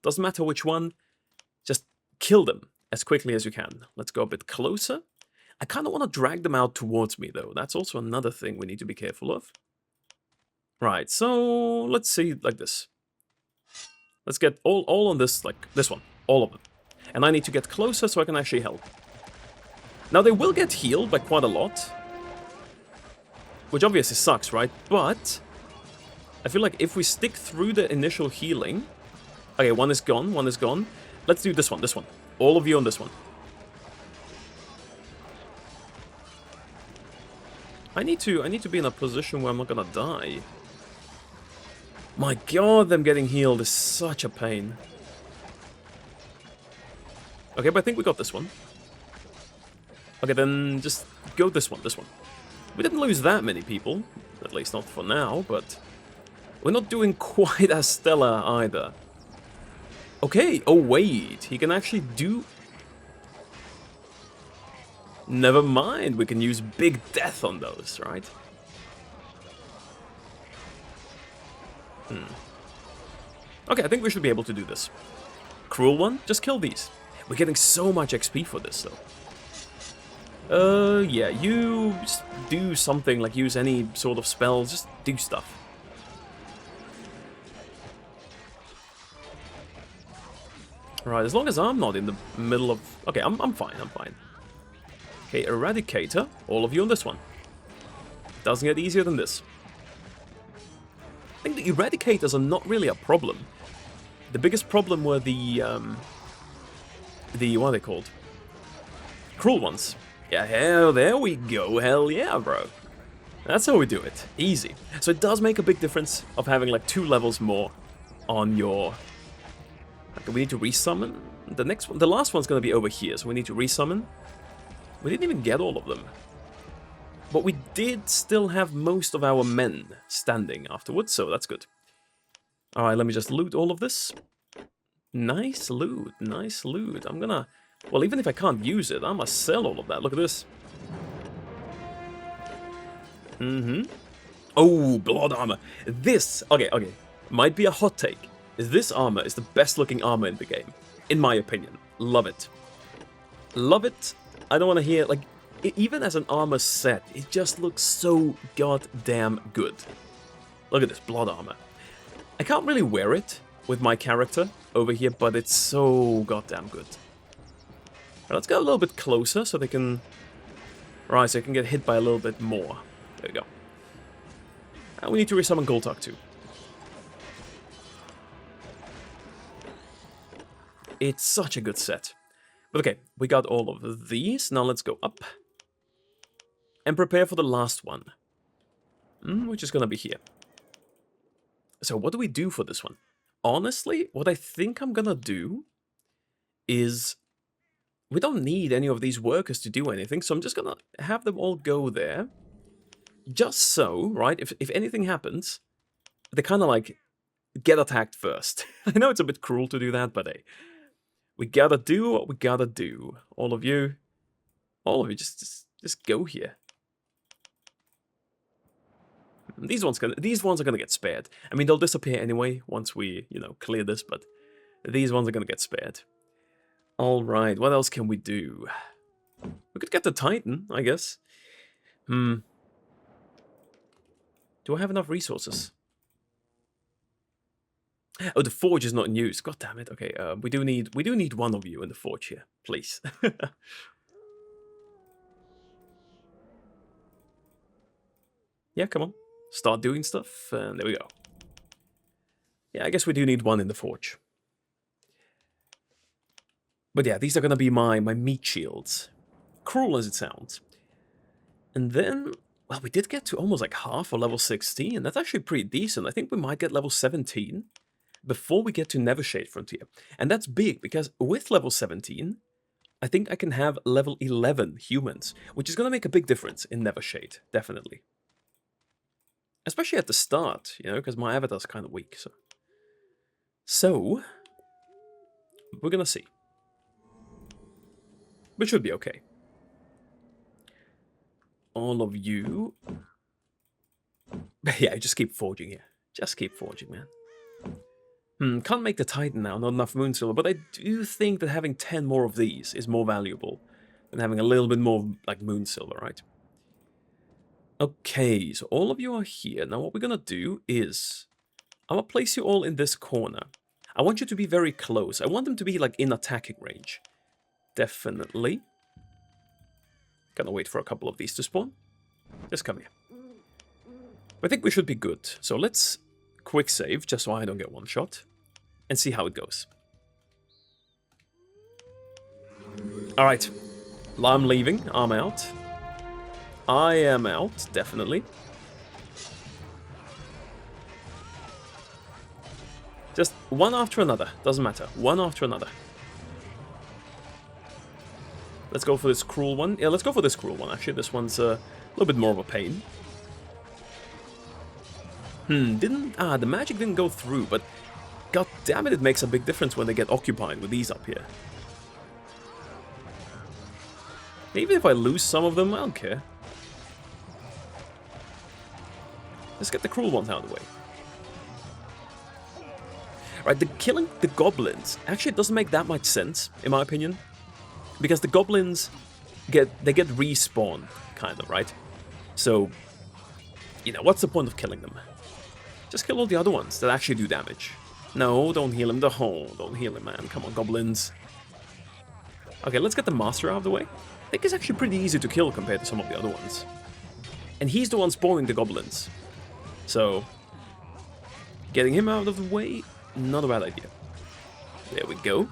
Doesn't matter which one. Just kill them as quickly as you can. Let's go a bit closer. I kind of want to drag them out towards me, though. That's also another thing we need to be careful of. Right, so let's see like this. Let's get all on this, like this one. All of them. And I need to get closer so I can actually help. Now, they will get healed by quite a lot. Which obviously sucks, right? But I feel like if we stick through the initial healing... Okay, one is gone, one is gone. Let's do this one, this one. All of you on this one. I need to be in a position where I'm not gonna die. My god, them getting healed is such a pain. Okay, but I think we got this one. Okay, then just go this one, this one. We didn't lose that many people, at least not for now, but we're not doing quite as stellar either. Okay, oh wait, he can actually do... Never mind, we can use big death on those, right? Okay, I think we should be able to do this. Cruel one, just kill these. We're getting so much XP for this, though. Yeah, you just do something, like use any sort of spell, just do stuff. Right, as long as I'm not in the middle of... Okay, I'm fine, I'm fine. Okay, Eradicator, all of you on this one. Doesn't get easier than this. I think the Eradicators are not really a problem. The biggest problem were the what are they called? Cruel ones. Yeah, hell, there we go. Hell yeah, bro. That's how we do it. Easy. So it does make a big difference of having like 2 levels more on your... Okay, we need to resummon. The next one, the last one's going to be over here, so we need to resummon. We didn't even get all of them. But we did still have most of our men standing afterwards, so that's good. Alright, let me just loot all of this. Nice loot, nice loot. I'm gonna... Well, even if I can't use it, I'm gonna sell all of that. Look at this. Oh, blood armor. This, okay. Might be a hot take. This armor is the best looking armor in the game. In my opinion. Love it. Love it. I don't want to hear, like, even as an armor set, it just looks so goddamn good. Look at this, blood armor. I can't really wear it with my character over here, but it's so goddamn good. Right, let's go a little bit closer so they can... Right, so I can get hit by a little bit more. There we go. And we need to resummon Goltuk too. It's such a good set. But okay, we got all of these. Now let's go up. And prepare for the last one. Which is gonna be here. So what do we do for this one? Honestly, what I think I'm gonna do is... We don't need any of these workers to do anything, so I'm just gonna have them all go there. Just so, right, if anything happens, they kind of like get attacked first. I know it's a bit cruel to do that, but hey. We gotta do what we gotta do. All of you, just go here. These ones are gonna get spared. I mean, they'll disappear anyway once we, clear this, but these ones are gonna get spared. All right, what else can we do? We could get the Titan, I guess. Do I have enough resources? Oh, the forge is not in use. God damn it. Okay, we do need one of you in the forge here, please. Yeah, come on. Start doing stuff, and there we go. Yeah, I guess we do need one in the forge. But yeah, these are gonna be my meat shields. Cruel as it sounds. And then, well, we did get to almost like half of level 16. That's actually pretty decent. I think we might get level 17 before we get to Nevershade Frontier. And that's big, because with level 17, I think I can have level 11 humans, which is gonna make a big difference in Nevershade, definitely. Especially at the start, because my avatar's kind of weak, So, we're gonna see. But should be okay. All of you... Yeah, just keep forging here. Just keep forging, man. Can't make the Titan now, not enough moon silver, but I do think that having 10 more of these is more valuable than having a little bit more, like, moon silver, right? Okay, so all of you are here. Now what we're gonna do is... I'm gonna place you all in this corner. I want you to be very close. I want them to be like in attacking range. Definitely. Gonna wait for a couple of these to spawn. Just come here. I think we should be good. So let's quick save, just so I don't get one shot. And see how it goes. Alright. I'm leaving. I'm out. I am out, definitely. Just one after another. Doesn't matter. One after another. Let's go for this cruel one. Yeah, let's go for this cruel one, actually. This one's a little bit more of a pain. The magic didn't go through, but god damn it, it makes a big difference when they get occupied with these up here. Even if I lose some of them, I don't care. Let's get the cruel ones out of the way. Right, killing the goblins actually doesn't make that much sense, in my opinion. Because the goblins get respawned, kind of, right? So, you know, what's the point of killing them? Just kill all the other ones that actually do damage. No, don't heal him. Don't heal him, man. Come on, goblins. Okay, let's get the master out of the way. I think it's actually pretty easy to kill compared to some of the other ones. And he's the one spawning the goblins. So, getting him out of the way, not a bad idea. There we go.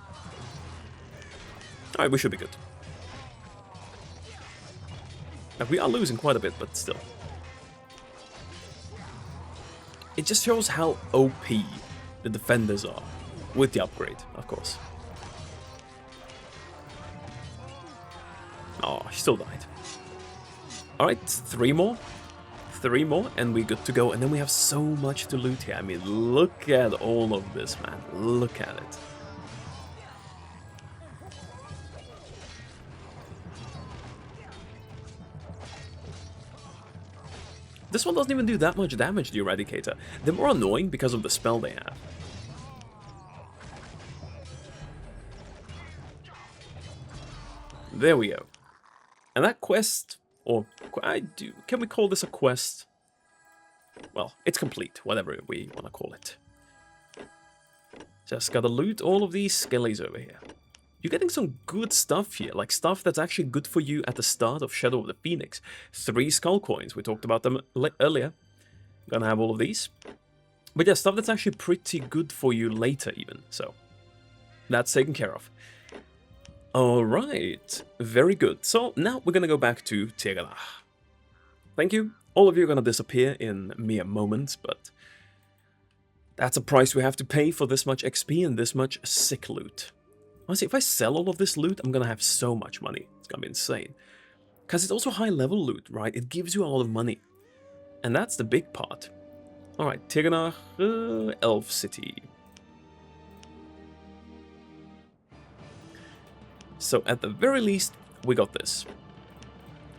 Alright, we should be good. Now, we are losing quite a bit, but still. It just shows how OP the defenders are. With the upgrade, of course. Oh, he still died. Alright, 3 more. 3 more, and we're good to go. And then we have so much to loot here. I mean, look at all of this, man. Look at it. This one doesn't even do that much damage, the Eradicator. They're more annoying because of the spell they have. There we go. And that quest, or can we call this a quest? Well, it's complete, whatever we want to call it. Just gotta loot all of these skellies over here. You're getting some good stuff here, like stuff that's actually good for you at the start of Shadow of the Phoenix. 3 skull coins, we talked about them earlier. Gonna have all of these. But yeah, stuff that's actually pretty good for you later even, so that's taken care of. Alright, very good. So now we're gonna go back to Tirganach. Thank you. All of you are gonna disappear in mere moments, but that's a price we have to pay for this much XP and this much sick loot. Honestly, if I sell all of this loot, I'm gonna have so much money. It's gonna be insane. Because it's also high-level loot, right? It gives you a lot of money. And that's the big part. Alright, Tirganach, Elf City. So, at the very least, we got this.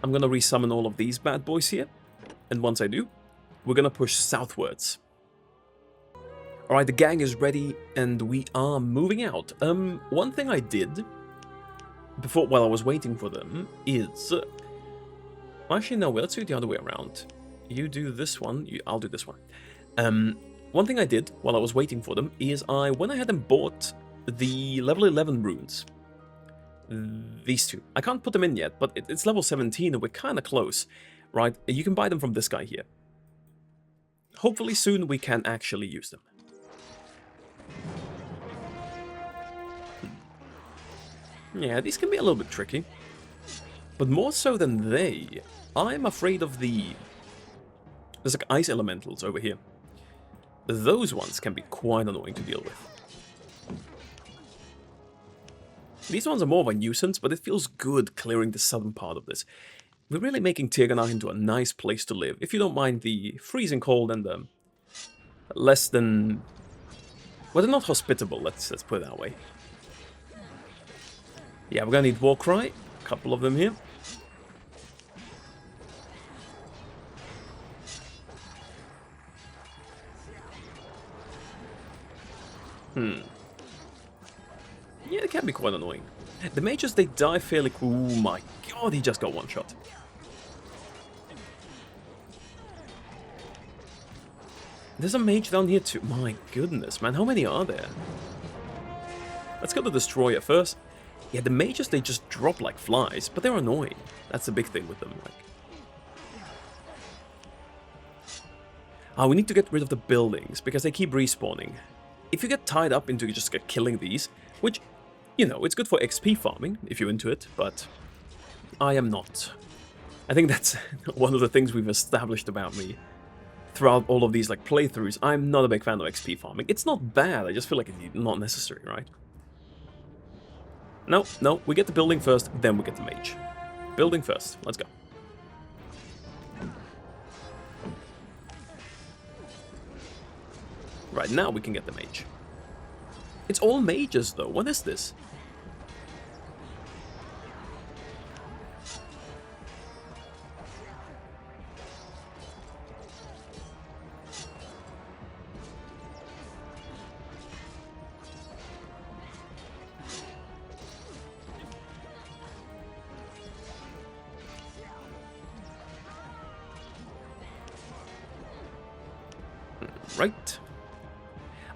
I'm gonna resummon all of these bad boys here. And once I do, we're gonna push southwards. Alright, the gang is ready, and we are moving out. One thing I did before, while I was waiting for them, is... actually, no, let's do it the other way around. You do this one, I'll do this one. One thing I did while I was waiting for them is I went ahead and bought the level 11 runes. These 2. I can't put them in yet, but it's level 17 and we're kind of close. Right, you can buy them from this guy here. Hopefully soon we can actually use them. Yeah, these can be a little bit tricky. But more so than they, I'm afraid of the... There's like ice elementals over here. Those ones can be quite annoying to deal with. These ones are more of a nuisance, but it feels good clearing the southern part of this. We're really making Tirganach into a nice place to live, if you don't mind the freezing cold and the less than... well, they're not hospitable, let's put it that way. Yeah, we're gonna need Warcry, a couple of them here. Yeah, it can be quite annoying. The mages, they die fairly... oh my god, he just got one shot. There's a mage down here too. My goodness, man, how many are there? Let's go to Destroyer first. Yeah, the mages, they just drop like flies, but they're annoying. That's the big thing with them. Like, we need to get rid of the buildings, because they keep respawning. If you get tied up into just killing these, which, you know, it's good for XP farming, if you're into it, but I am not. I think that's one of the things we've established about me throughout all of these like playthroughs. I'm not a big fan of XP farming. It's not bad, I just feel like it's not necessary, right? No, no, we get the building first, then we get the mage. Building first, let's go. Right, now we can get the mage. It's all mages though, what is this? Right.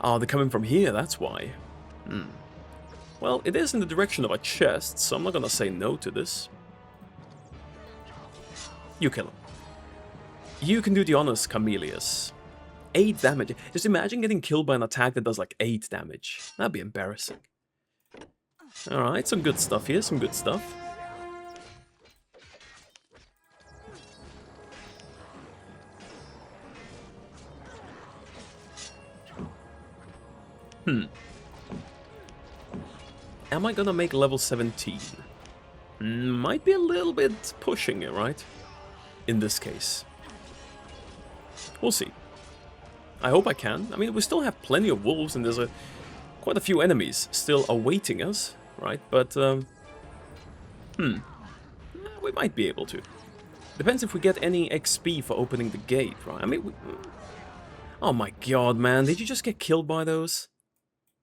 Oh, they're coming from here, that's why. Well, it is in the direction of a chest, so I'm not gonna say no to this. You kill him. You can do the honors, Camelius. 8 damage. Just imagine getting killed by an attack that does like 8 damage. That'd be embarrassing. Alright, some good stuff here, some good stuff. Am I gonna make level 17? Might be a little bit pushing it, right? In this case. We'll see. I hope I can. I mean, we still have plenty of wolves, and there's quite a few enemies still awaiting us, right? But, we might be able to. Depends if we get any XP for opening the gate, right? I mean, oh my god, man. Did you just get killed by those?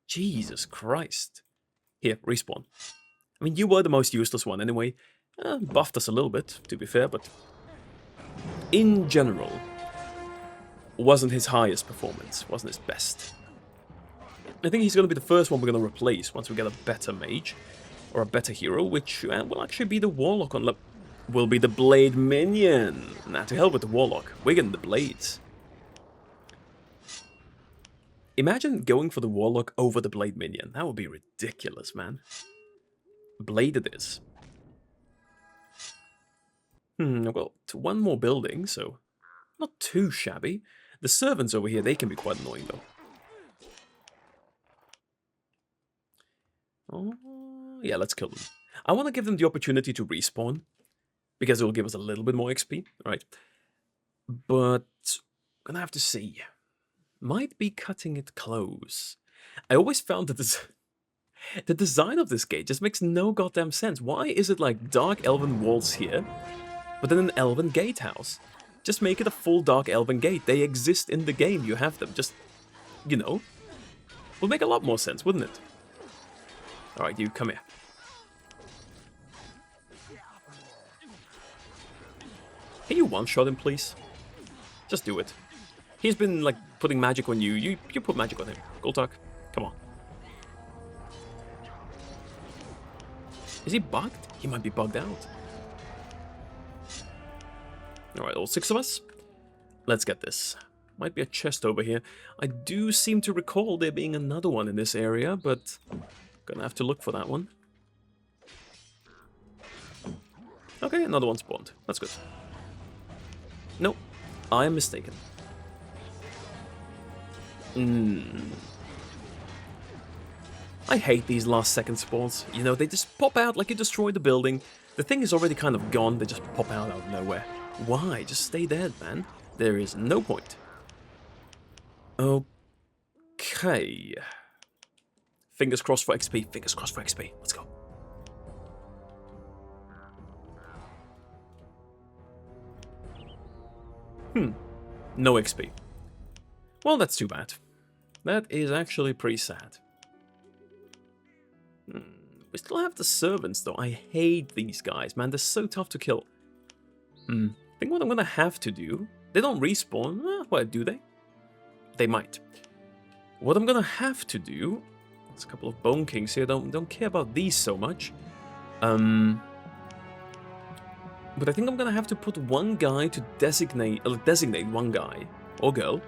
Jesus Christ. Here, respawn. I mean, you were the most useless one anyway. Buffed us a little bit, to be fair, but in general, wasn't his highest performance, wasn't his best. I think he's going to be the first one we're going to replace once we get a better mage, or a better hero, which will actually be the Warlock on will be the Blade Minion. Nah, to hell with the Warlock, we're getting the Blades. Imagine going for the Warlock over the Blade Minion. That would be ridiculous, man. Blade it is. Well, to one more building, so not too shabby. The servants over here, they can be quite annoying, though. Oh, yeah, let's kill them. I want to give them the opportunity to respawn, because it will give us a little bit more XP, right? But gonna have to see. Might be cutting it close. I always found that the design of this gate just makes no goddamn sense. Why is it like dark elven walls here, but then an elven gatehouse? Just make it a full dark elven gate. They exist in the game. You have them. Just, you know, would make a lot more sense, wouldn't it? All right, you come here. Can you one-shot him, please? Just do it. He's been, like, putting magic on you. You put magic on him. Goltak, come on. Is he bugged? He might be bugged out. Alright, all 6 of us. Let's get this. Might be a chest over here. I do seem to recall there being another one in this area, but gonna have to look for that one. Okay, another one spawned. That's good. Nope, I am mistaken. I hate these last second spawns. You know, they just pop out like you destroyed the building. The thing is already kind of gone, they just pop out of nowhere. Why? Just stay dead, man. There is no point. Okay. Fingers crossed for XP, fingers crossed for XP. Let's go. No XP. Well, that's too bad. That is actually pretty sad. We still have the servants, though. I hate these guys, man. They're so tough to kill. I think what I'm gonna have to do... They don't respawn. Well, do they? They might. What I'm gonna have to do There's a couple of Bone Kings here. Don't care about these so much. But I think I'm gonna have to put one guy to designate one guy or girl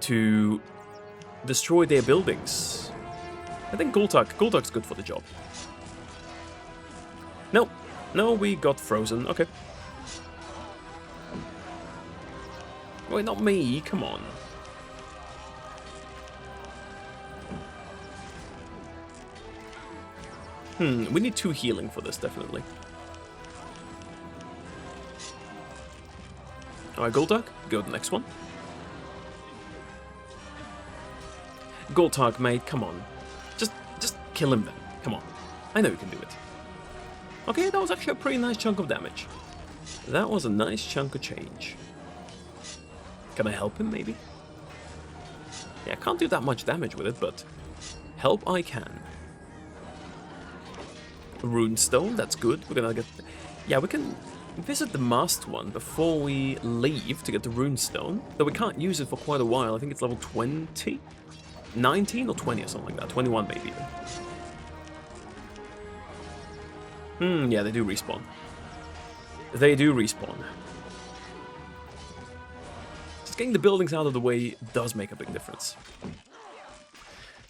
to destroy their buildings. I think Gultak's good for the job. No, we got frozen. Okay. Wait, not me. Come on. We need 2 healing for this, definitely. Alright, Gultak, go to the next one. Gultak, mate, come on. Just kill him then. Come on. I know you can do it. Okay, that was actually a pretty nice chunk of damage. That was a nice chunk of change. Can I help him, maybe? Yeah, I can't do that much damage with it, but help I can. Runestone, that's good. We're gonna get... Yeah, we can visit the masked one before we leave to get the runestone. Though we can't use it for quite a while. I think it's level 20? 19 or 20 or something like that. 21 maybe even. Yeah, they do respawn. They do respawn. Just getting the buildings out of the way does make a big difference.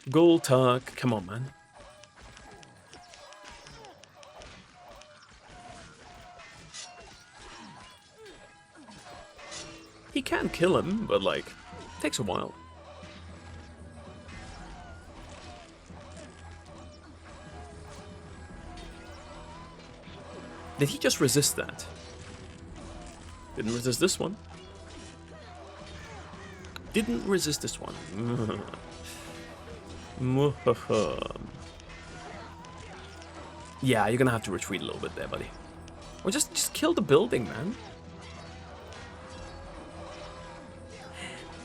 Gultak, come on, man. He can kill him, but like, it takes a while. Did he just resist that? Didn't resist this one. Didn't resist this one. Yeah, you're gonna have to retreat a little bit there, buddy. Or just kill the building, man.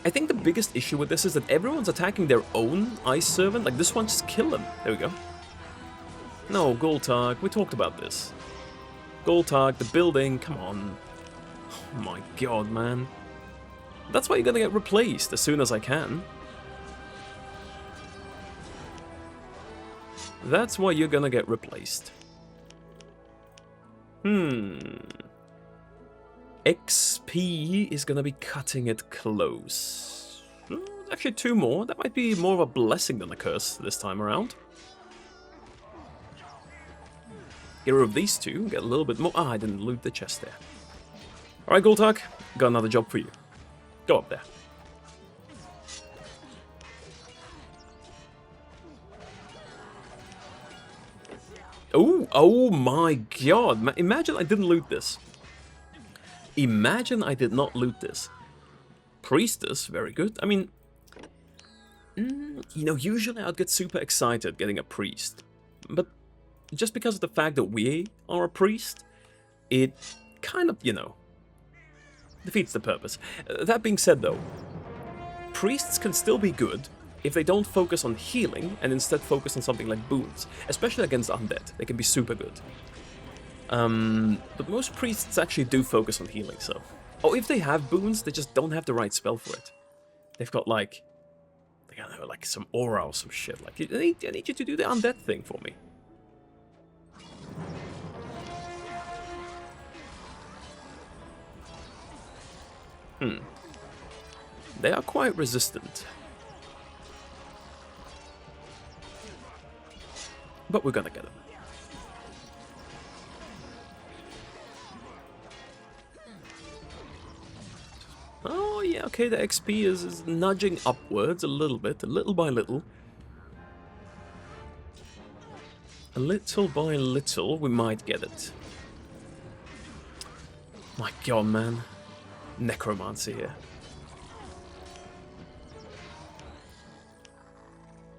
I think the biggest issue with this is that everyone's attacking their own Ice Servant. Like, this one, just kill him. There we go. No, Gultak, we talked about this. Gultak, the building, come on. Oh my god, man. That's why you're gonna get replaced as soon as I can. That's why you're gonna get replaced. XP is gonna be cutting it close. Actually 2 more. That might be more of a blessing than a curse this time around. Get rid of these 2, get a little bit more. Ah, I didn't loot the chest there. Alright, Gultak, got another job for you. Go up there. Oh my god. Imagine I didn't loot this. Imagine I did not loot this. Priestess, very good. I mean, you know, usually I'd get super excited getting a priest. But just because of the fact that we are a priest, it kind of, you know, defeats the purpose. That being said, though, priests can still be good if they don't focus on healing and instead focus on something like boons, especially against undead. They can be super good. But most priests actually do focus on healing, so... Oh, if they have boons, they just don't have the right spell for it. They've got, like... I don't know, like some aura or some shit. Like, I need you to do the undead thing for me. They are quite resistant. But we're gonna get them. Oh yeah, okay, the XP is nudging upwards a little bit, little by little. Little by little, we might get it. My god, man. Necromancy here.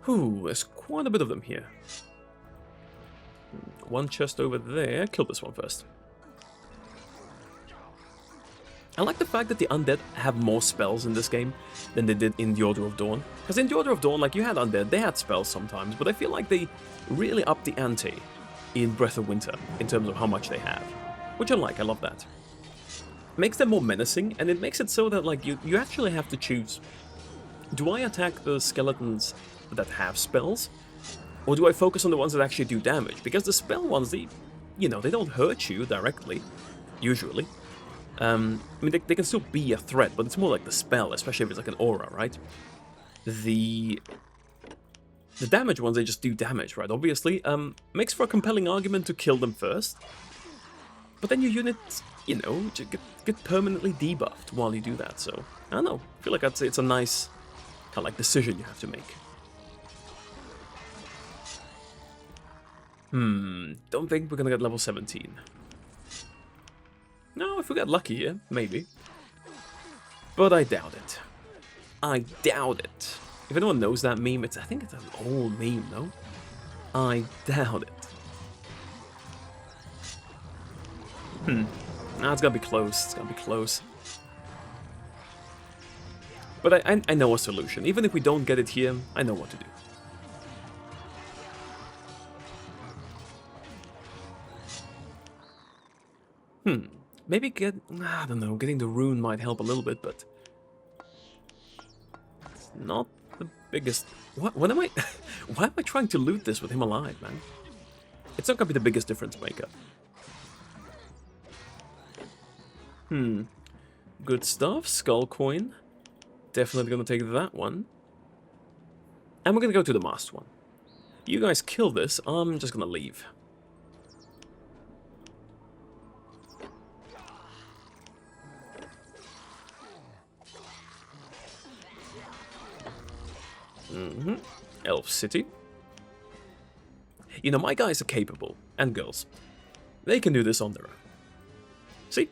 Ooh, there's quite a bit of them here. One chest over there. Kill this one first. I like the fact that the undead have more spells in this game than they did in the Order of Dawn. Because in the Order of Dawn, like, you had undead, they had spells sometimes, but I feel like they really upped the ante in Breath of Winter in terms of how much they have. Which I like, I love that. Makes them more menacing, and it makes it so that, like, you actually have to choose. Do I attack the skeletons that have spells? Or do I focus on the ones that actually do damage? Because the spell ones, they don't hurt you directly, usually. I mean, they can still be a threat, but it's more like the spell, especially if it's like an aura, right? The damage ones, they just do damage, right? Obviously, makes for a compelling argument to kill them first. But then your units, get permanently debuffed while you do that, so... I don't know, I feel like it's a nice, kind of like, decision you have to make. Don't think we're gonna get level 17. No, if we get lucky here, maybe. But I doubt it. I doubt it. If anyone knows that meme, I think it's an old meme, no? I doubt it. Nah, it's gonna be close. It's gonna be close. But I know a solution. Even if we don't get it here, I know what to do. Maybe I don't know, getting the rune might help a little bit, but... It's not the biggest... What am I... Why am I trying to loot this with him alive, man? It's not gonna be the biggest difference maker. Good stuff. Skull coin. Definitely gonna take that one. And we're gonna go to the masked one. You guys kill this, I'm just gonna leave. Elf City. My guys are capable, and girls. They can do this on their own. See?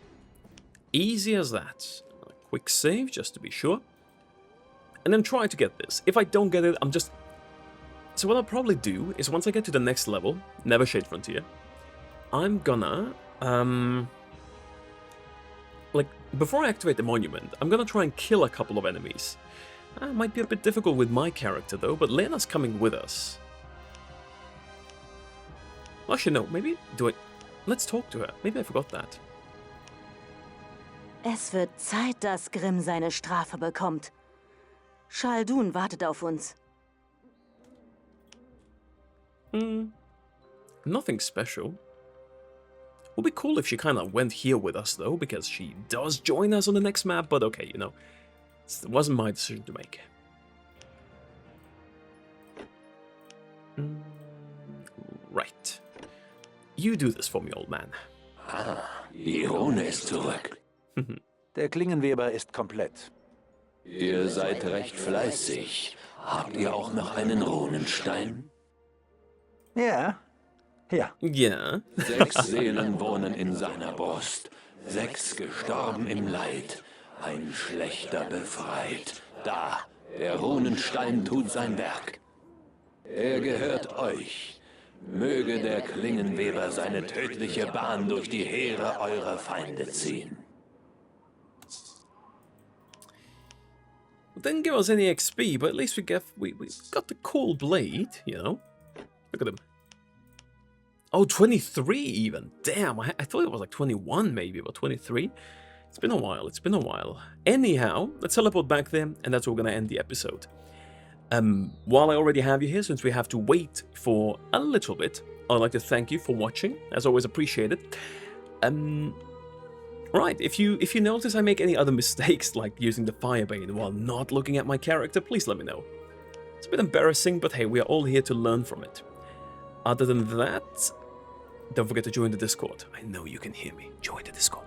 Easy as that. A quick save, just to be sure. And then try to get this. If I don't get it, I'm just... So what I'll probably do is once I get to the next level, Never Shade Frontier, I'm gonna... before I activate the monument, I'm gonna try and kill a couple of enemies. Might be a bit difficult with my character though, but Lena's coming with us. Actually, no, maybe... Let's talk to her. Maybe I forgot that. Es wird Zeit, dass Grimm seine Strafe bekommt. Schaldun wartet auf uns. Nothing special. Would be cool if she kind of went here with us though, because she does join us on the next map, but okay, it wasn't my decision to make. Right. You do this for me, old man. Die Rune ist zurück. Der Klingenweber ist komplett. Ihr seid recht fleißig. Habt ihr auch noch einen Runenstein? Ja. Ja. 6 Seelen wohnen in seiner Brust. 6 gestorben im Leid. Ein Schlechter befreit. Da, der Runenstein tut sein Werk. Er gehört euch. Möge der Klingenweber seine tödliche Bahn durch die Heere eurer Feinde ziehen. Didn't give us any XP, but at least we got the cool blade, Look at him. Oh, 23 even. Damn, I thought it was like 21 maybe, but 23? It's been a while, Anyhow, let's teleport back there, and that's where we're gonna end the episode. While I already have you here, since we have to wait for a little bit, I'd like to thank you for watching. As always, appreciate it. Right, if you notice I make any other mistakes, like using the Firebane while not looking at my character, please let me know. It's a bit embarrassing, but hey, we are all here to learn from it. Other than that, don't forget to join the Discord. I know you can hear me. Join the Discord.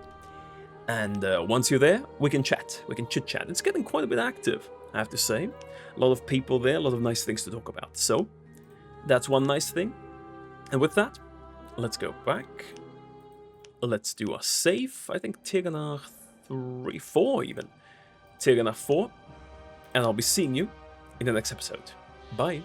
And once you're there, we can chat. We can chit-chat. It's getting quite a bit active, I have to say. A lot of people there, a lot of nice things to talk about. So, that's one nice thing. And with that, let's go back. Let's do a save. I think Tirganach 4 even. Tirganach 4. And I'll be seeing you in the next episode. Bye.